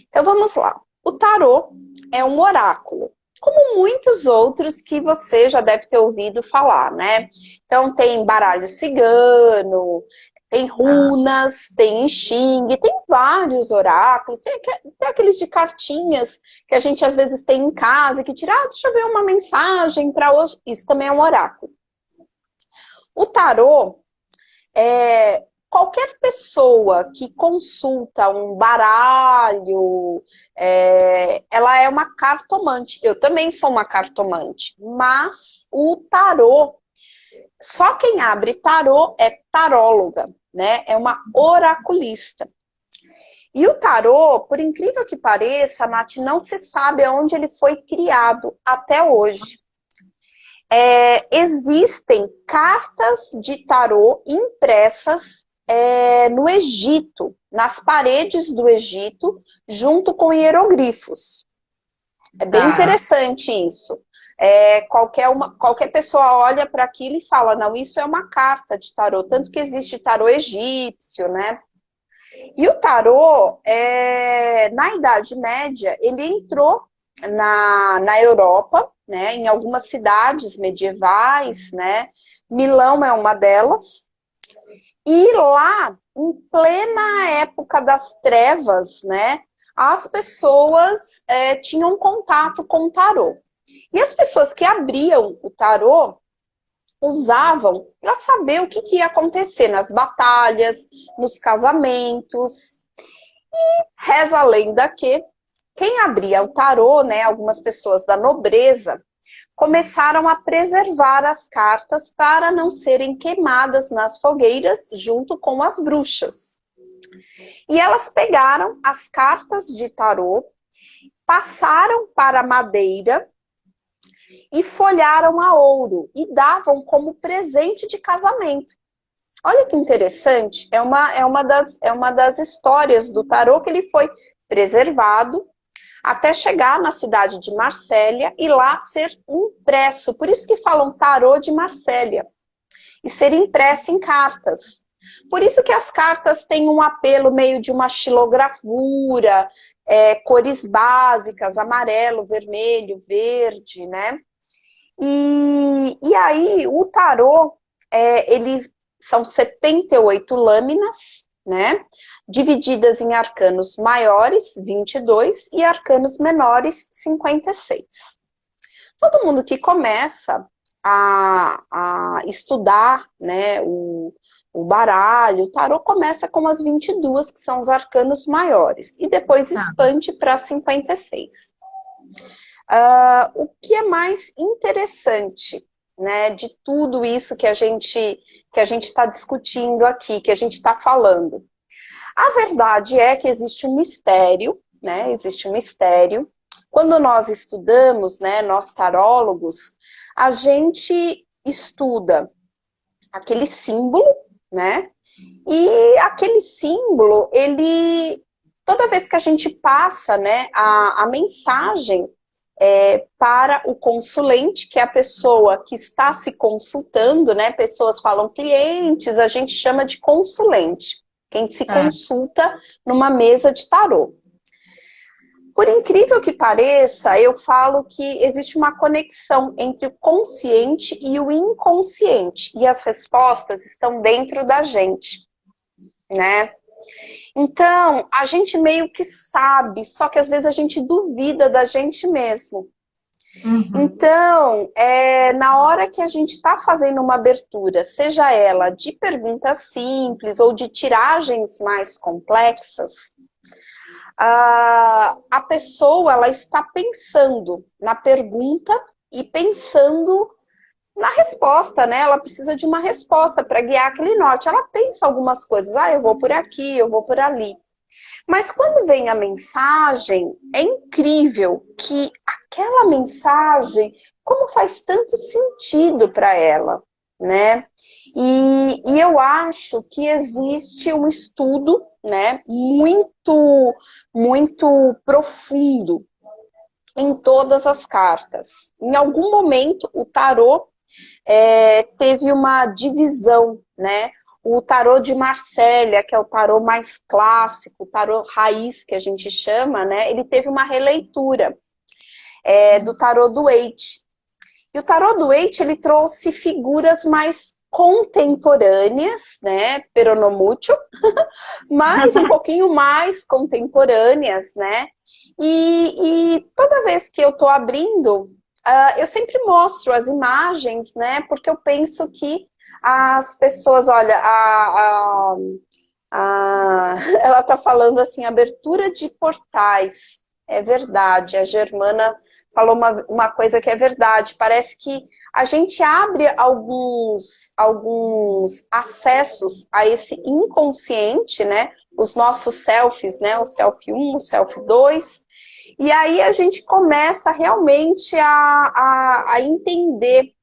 então vamos lá. O tarô é um oráculo, como muitos outros que você já deve ter ouvido falar, né? Então tem baralho cigano, tem runas, tem Xing, tem vários oráculos, tem aqueles de cartinhas que a gente às vezes tem em casa, que tira, deixa eu ver uma mensagem para hoje. Isso também é um oráculo. O tarô qualquer pessoa que consulta um baralho, ela é uma cartomante. Eu também sou uma cartomante, mas o tarô, só quem abre tarô é taróloga, né? É uma oraculista. E o tarô, por incrível que pareça, Nath, não se sabe onde ele foi criado até hoje. Existem cartas de tarô impressas no Egito, nas paredes do Egito, junto com hieroglifos. É bem interessante isso. Qualquer pessoa olha para aquilo e fala, não, isso é uma carta de tarô, tanto que existe tarô egípcio, né? E o tarô, na Idade Média, ele entrou na Europa, né, em algumas cidades medievais, né? Milão é uma delas. E lá, em plena época das trevas, né, as pessoas tinham contato com o tarô. E as pessoas que abriam o tarô usavam para saber o que ia acontecer nas batalhas, nos casamentos. E reza a lenda que quem abria o tarô, né, algumas pessoas da nobreza, começaram a preservar as cartas para não serem queimadas nas fogueiras junto com as bruxas. E elas pegaram as cartas de tarô, passaram para madeira e folharam a ouro e davam como presente de casamento. Olha que interessante, é uma das histórias do tarô que ele foi preservado até chegar na cidade de Marsella e lá ser impresso. Por isso que falam tarô de Marsella. E ser impresso em cartas. Por isso que as cartas têm um apelo meio de uma xilogravura, cores básicas, amarelo, vermelho, verde, né? E aí, o tarô, são 78 lâminas, né? Divididas em arcanos maiores, 22, e arcanos menores, 56. Todo mundo que começa a estudar, né, o baralho, o tarô começa com as 22, que são os arcanos maiores, e depois expande para 56. O que é mais interessante, né, de tudo isso que a gente está discutindo aqui, que a gente está falando? A verdade é que existe um mistério, né? Existe um mistério. Quando nós estudamos, né, nós tarólogos, a gente estuda aquele símbolo, né? E aquele símbolo, toda vez que a gente passa, né, a mensagem para o consulente, que é a pessoa que está se consultando, né? Pessoas falam clientes, a gente chama de consulente. Quem se consulta numa mesa de tarô. Por incrível que pareça, eu falo que existe uma conexão entre o consciente e o inconsciente. E as respostas estão dentro da gente, né? Então, a gente meio que sabe, só que às vezes a gente duvida da gente mesmo. Então, na hora que a gente está fazendo uma abertura, seja ela de perguntas simples ou de tiragens mais complexas, a pessoa ela está pensando na pergunta e pensando na resposta, né? Ela precisa de uma resposta para guiar aquele norte. Ela pensa algumas coisas, eu vou por aqui, eu vou por ali. Mas quando vem a mensagem, é incrível que aquela mensagem, como faz tanto sentido para ela, né? E eu acho que existe um estudo, né, muito, muito profundo em todas as cartas. Em algum momento, o tarô teve uma divisão, né? O tarô de Marsella, que é o tarô mais clássico, o tarô raiz que a gente chama, né? Ele teve uma releitura do tarô do Waite. E o tarô do Waite, ele trouxe figuras mais contemporâneas, né? Peronomútil, mas um pouquinho mais contemporâneas, né? E toda vez que eu tô abrindo, eu sempre mostro as imagens, né? Porque eu penso que as pessoas, olha, ela tá falando assim, abertura de portais. É verdade, a Germana falou uma coisa que é verdade. Parece que a gente abre alguns acessos a esse inconsciente, né? Os nossos selfies, né? O selfie 1, o selfie 2. E aí a gente começa realmente a entender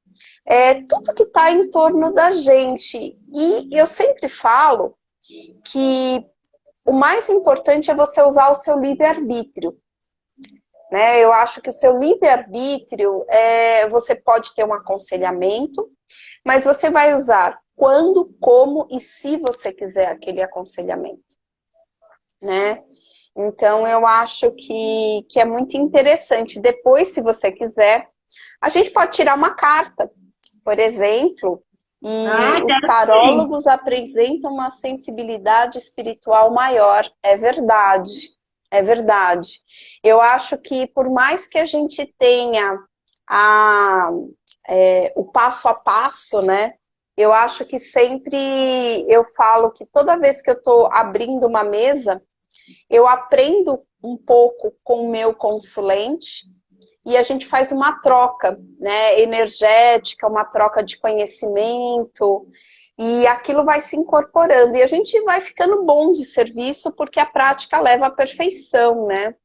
tudo que está em torno da gente. E eu sempre falo que o mais importante é você usar o seu livre-arbítrio. né? Eu acho que o seu livre-arbítrio, você pode ter um aconselhamento, mas você vai usar quando, como e se você quiser aquele aconselhamento, né? Então, eu acho que é muito interessante. Depois, se você quiser, a gente pode tirar uma carta, por exemplo, e Ah, os quero sim. tarólogos apresentam uma sensibilidade espiritual maior. É verdade, é verdade. Eu acho que por mais que a gente tenha a, o passo a passo, né? Eu acho que sempre eu falo que toda vez que eu estou abrindo uma mesa, eu aprendo um pouco com o meu consulente e a gente faz uma troca, né, energética, uma troca de conhecimento, e aquilo vai se incorporando, e a gente vai ficando bom de serviço, porque a prática leva à perfeição, né?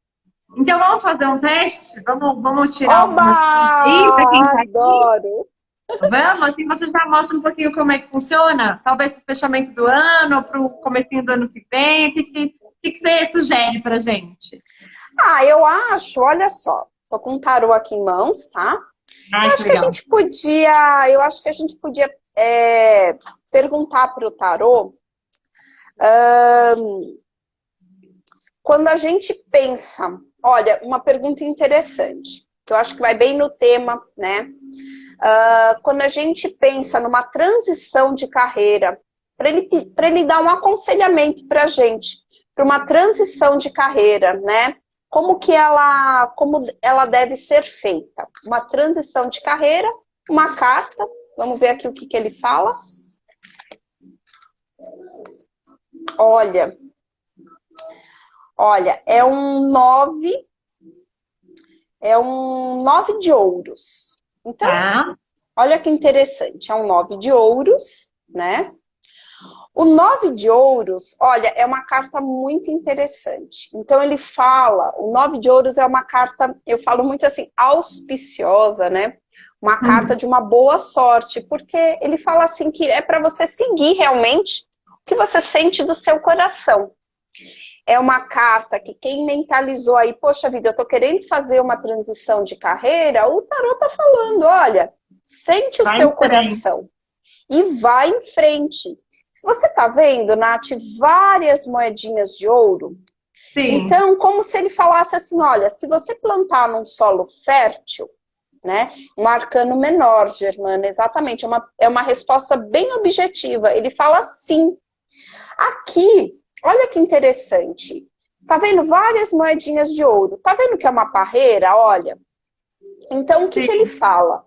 Então vamos fazer um teste? Vamos tirar Oba! algumas coisas aí para quem está aqui? Adoro! Vamos, assim você já mostra um pouquinho como é que funciona? Talvez para o fechamento do ano, ou para o comecinho do ano que vem. O que você sugere para gente? Ah, eu acho, olha só, tô com um tarô aqui em mãos, tá? Ai, que legal. Eu acho que a gente podia perguntar para o tarô, quando a gente pensa, olha, uma pergunta interessante, que eu acho que vai bem no tema, né? Quando a gente pensa numa transição de carreira, para ele dar um aconselhamento para a gente, para uma transição de carreira, né? Como ela deve ser feita? Uma transição de carreira, uma carta, vamos ver aqui o que ele fala. Olha, é um 9 de ouros. Então, Tá. olha que interessante, é um 9 de ouros, né? O 9 de ouros, olha, é uma carta muito interessante. Então, ele fala, o 9 de ouros é uma carta, eu falo muito assim, auspiciosa, né? Uma carta de uma boa sorte, porque ele fala assim que é para você seguir realmente o que você sente do seu coração. É uma carta que quem mentalizou aí, poxa vida, eu tô querendo fazer uma transição de carreira, o tarô tá falando, olha, sente o Vai em seu frente. coração e vai em frente. Se você tá vendo, Nath, várias moedinhas de ouro, Sim. então, como se ele falasse assim, olha, se você plantar num solo fértil, né, um arcano menor, Germana, exatamente, é uma resposta bem objetiva. Ele fala sim. Aqui, olha que interessante. Tá vendo várias moedinhas de ouro? Tá vendo que é uma parreira? Olha. Então, o que ele Sim. fala?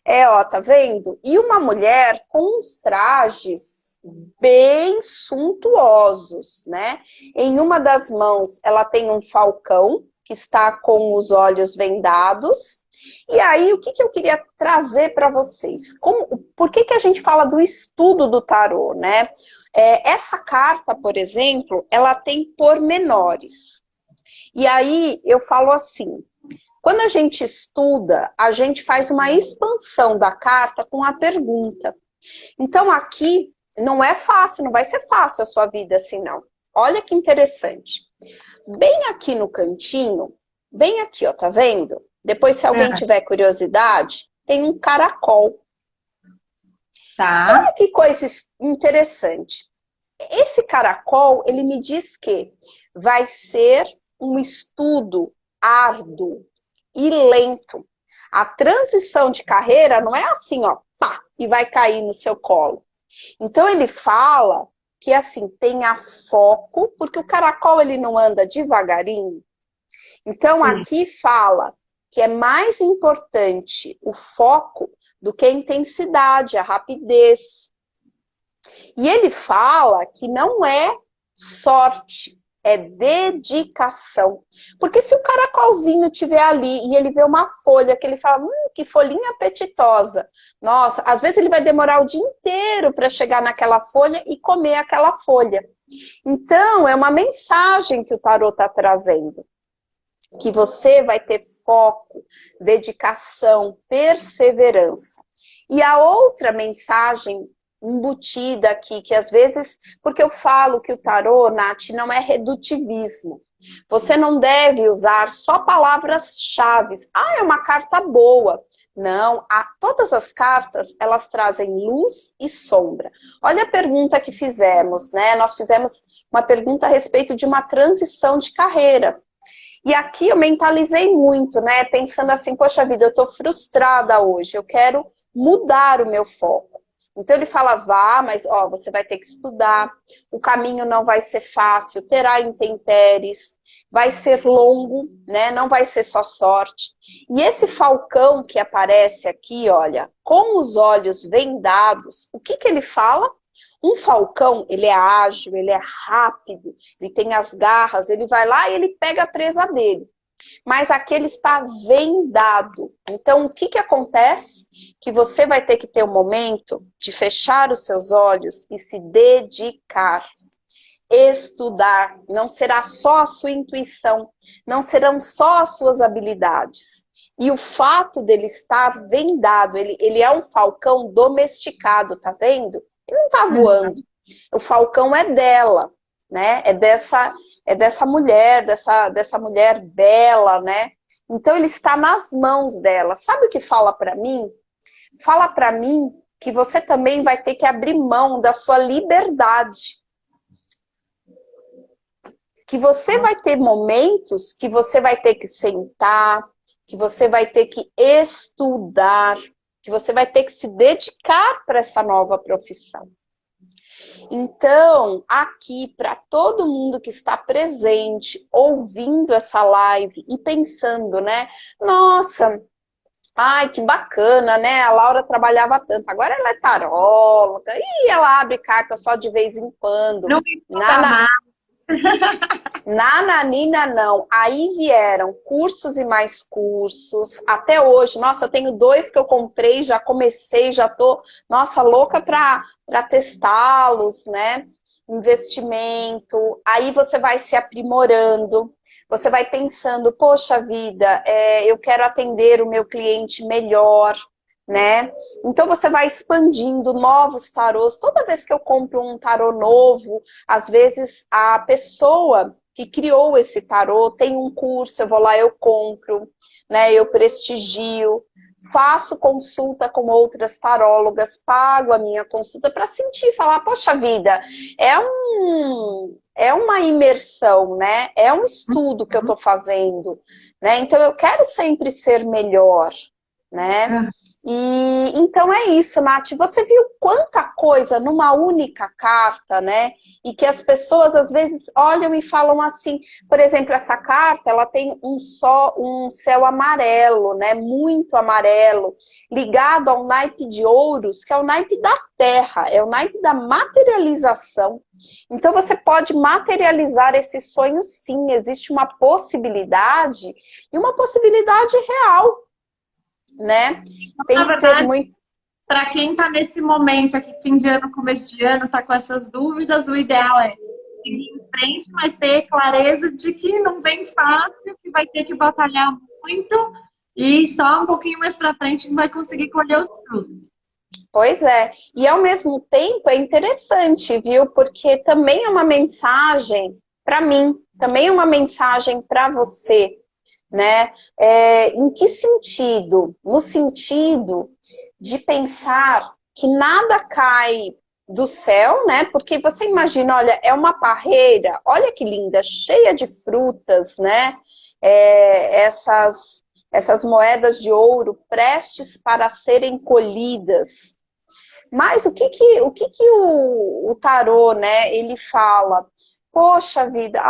Ó, tá vendo? E uma mulher com uns trajes bem suntuosos, né? Em uma das mãos, ela tem um falcão que está com os olhos vendados. E aí, o que eu queria trazer para vocês? Por que a gente fala do estudo do tarô, né? Essa carta, por exemplo, ela tem pormenores. E aí, eu falo assim, quando a gente estuda, a gente faz uma expansão da carta com a pergunta. Então, aqui, não é fácil, não vai ser fácil a sua vida assim, não. Olha que interessante. Bem aqui no cantinho, bem aqui, ó, tá vendo? Depois, se alguém É. tiver curiosidade, tem um caracol. Tá. Olha que coisa interessante. Esse caracol, ele me diz que vai ser um estudo árduo e lento. A transição de carreira não é assim, ó, pá, e vai cair no seu colo. Então ele fala que assim, tenha foco, porque o caracol ele não anda devagarinho. Então Sim. aqui fala que é mais importante o foco do que a intensidade, a rapidez. E ele fala que não é sorte, é dedicação. Porque se o caracolzinho estiver ali e ele vê uma folha que ele fala, que folhinha apetitosa. Nossa, às vezes ele vai demorar o dia inteiro para chegar naquela folha e comer aquela folha. Então, é uma mensagem que o tarô está trazendo. Que você vai ter foco, dedicação, perseverança. E a outra mensagem embutida aqui, que às vezes, porque eu falo que o tarô, Nath, não é redutivismo. Você não deve usar só palavras-chave. Ah, é uma carta boa. Não, todas as cartas, elas trazem luz e sombra. Olha a pergunta que fizemos, né? Nós fizemos uma pergunta a respeito de uma transição de carreira. E aqui eu mentalizei muito, né? Pensando assim, poxa vida, eu estou frustrada hoje, eu quero mudar o meu foco. Então ele fala, vá, mas ó, você vai ter que estudar, o caminho não vai ser fácil, terá intempéries, vai ser longo, né? Não vai ser só sorte. E esse falcão que aparece aqui, olha, com os olhos vendados, o que que ele fala? Um falcão, ele é ágil, ele é rápido, ele tem as garras, ele vai lá e ele pega a presa dele. Mas aqui ele está vendado. Então, o que que acontece? Que você vai ter que ter um momento de fechar os seus olhos e se dedicar. Estudar. Não será só a sua intuição, não serão só as suas habilidades. E o fato dele estar vendado, ele é um falcão domesticado, tá vendo? Ele não tá voando. O falcão é dela, né? É dessa mulher, dessa mulher bela, né? Então ele está nas mãos dela. Sabe o que fala para mim? Fala para mim que você também vai ter que abrir mão da sua liberdade. Que você vai ter momentos que você vai ter que sentar, que você vai ter que estudar, que você vai ter que se dedicar para essa nova profissão. Então, aqui, para todo mundo que está presente, ouvindo essa live e pensando, né? Nossa, ai, que bacana, né? A Laura trabalhava tanto, agora ela é taróloga, e ela abre carta só de vez em quando. Não me importa mais. Nananina não. Aí vieram cursos e mais cursos. Até hoje, nossa, eu tenho 2 que eu comprei, já comecei, já tô, nossa, louca para testá-los, né? Investimento. Aí você vai se aprimorando, você vai pensando, poxa vida, eu quero atender o meu cliente melhor, né? Então você vai expandindo novos tarôs. Toda vez que eu compro um tarô novo, às vezes a pessoa que criou esse tarô tem um curso, eu vou lá, eu compro, né? Eu prestigio, faço consulta com outras tarólogas, pago a minha consulta para sentir, falar, poxa vida, é uma imersão, né? É um estudo que eu estou fazendo, né? Então eu quero sempre ser melhor, né? E então é isso, Nath. Você viu quanta coisa numa única carta, né? E que as pessoas às vezes olham e falam assim, por exemplo, essa carta, ela tem um céu amarelo, né? Muito amarelo, ligado ao naipe de ouros, que é o naipe da terra, é o naipe da materialização. Então você pode materializar esse sonho, sim. Existe uma possibilidade, e uma possibilidade real, né? Tem Na que ter verdade, muito. para quem está nesse momento aqui, fim de ano, começo de ano, está com essas dúvidas, o ideal é seguir em frente, mas ter clareza de que não vem fácil, que vai ter que batalhar muito e só um pouquinho mais para frente que vai conseguir colher os frutos. Pois é. E ao mesmo tempo é interessante, viu? Porque também é uma mensagem para mim, também é uma mensagem para você, né? Em que sentido? No sentido de pensar que nada cai do céu, né? Porque você imagina, olha, é uma parreira, olha que linda, cheia de frutas, né? Essas moedas de ouro prestes para serem colhidas. Mas o que o tarô, né, ele fala? Poxa vida,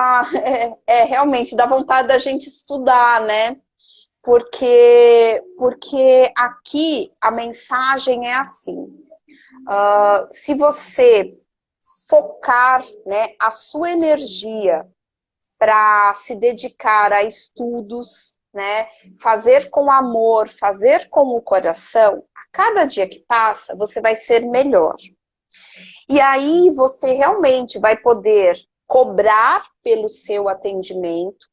realmente dá vontade da gente estudar, né? Porque aqui a mensagem é assim, se você focar, né, a sua energia para se dedicar a estudos, né, fazer com amor, fazer com o coração, a cada dia que passa, você vai ser melhor. E aí você realmente vai poder cobrar pelo seu atendimento,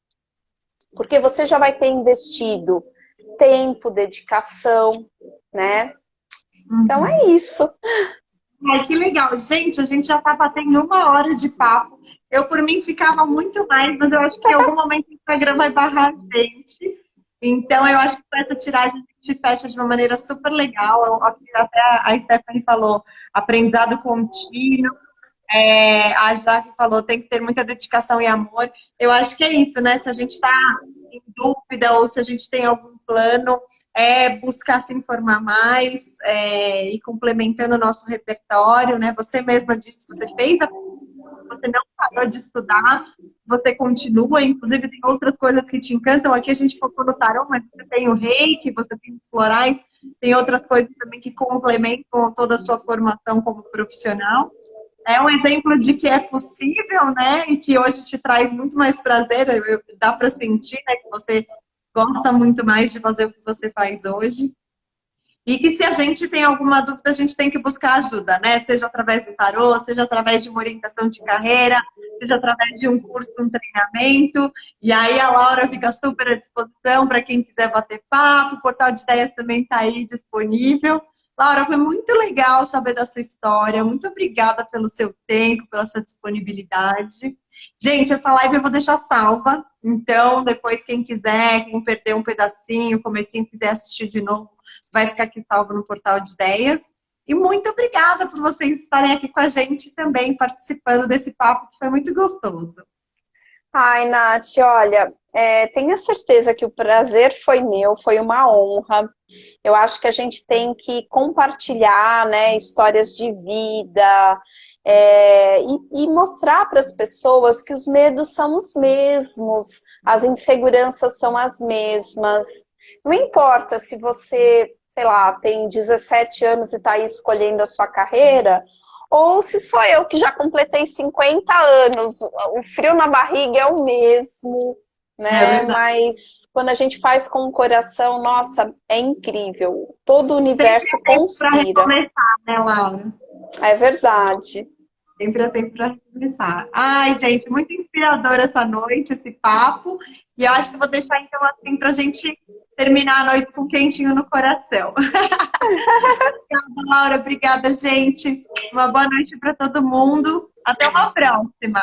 porque você já vai ter investido tempo, dedicação, né? Então é isso. Ai, que legal. Gente, a gente já está batendo 1 hora de papo. Eu, por mim, ficava muito mais, mas eu acho que em algum momento o Instagram vai barrar a gente. Então, eu acho que com essa tiragem a gente fecha de uma maneira super legal. Até a Stephanie falou, aprendizado contínuo. A Jaque falou, tem que ter muita dedicação e amor. Eu acho que é isso, né? Se a gente está em dúvida ou se a gente tem algum plano, é buscar se informar mais e complementando o nosso repertório, né? Você mesma disse que você fez você não parou de estudar, você continua, inclusive tem outras coisas que te encantam. Aqui a gente focou no tarô, mas você tem o reiki, você tem os florais, tem outras coisas também que complementam toda a sua formação como profissional. É um exemplo de que é possível, né? E que hoje te traz muito mais prazer. Dá para sentir, né, que você gosta muito mais de fazer o que você faz hoje. E que se a gente tem alguma dúvida, a gente tem que buscar ajuda, né? Seja através do tarô, seja através de uma orientação de carreira, seja através de um curso, um treinamento. E aí a Laura fica super à disposição para quem quiser bater papo. O Portal de Ideias também está aí disponível. Laura, foi muito legal saber da sua história. Muito obrigada pelo seu tempo, pela sua disponibilidade. Gente, essa live eu vou deixar salva. Então, depois, quem quiser, quem perdeu um pedacinho, comecinho, quiser assistir de novo, vai ficar aqui salvo no Portal de Ideias. E muito obrigada por vocês estarem aqui com a gente também, participando desse papo, que foi muito gostoso. Ai, Nath, olha, tenha certeza que o prazer foi meu, foi uma honra. Eu acho que a gente tem que compartilhar, né, histórias de vida e mostrar para as pessoas que os medos são os mesmos, as inseguranças são as mesmas. Não importa se você, sei lá, tem 17 anos e está aí escolhendo a sua carreira, ou se sou eu que já completei 50 anos, o frio na barriga é o mesmo, né? Mas quando a gente faz com o coração, nossa, é incrível. Todo o universo conspira. Para recomeçar, né, Laura? É verdade. Sempre há tempo para começar. Ai, gente, muito inspirador essa noite, esse papo. E eu acho que vou deixar então assim para a gente terminar a noite com quentinho no coração. Obrigada, Laura. Obrigada, gente. Uma boa noite para todo mundo. Até uma próxima.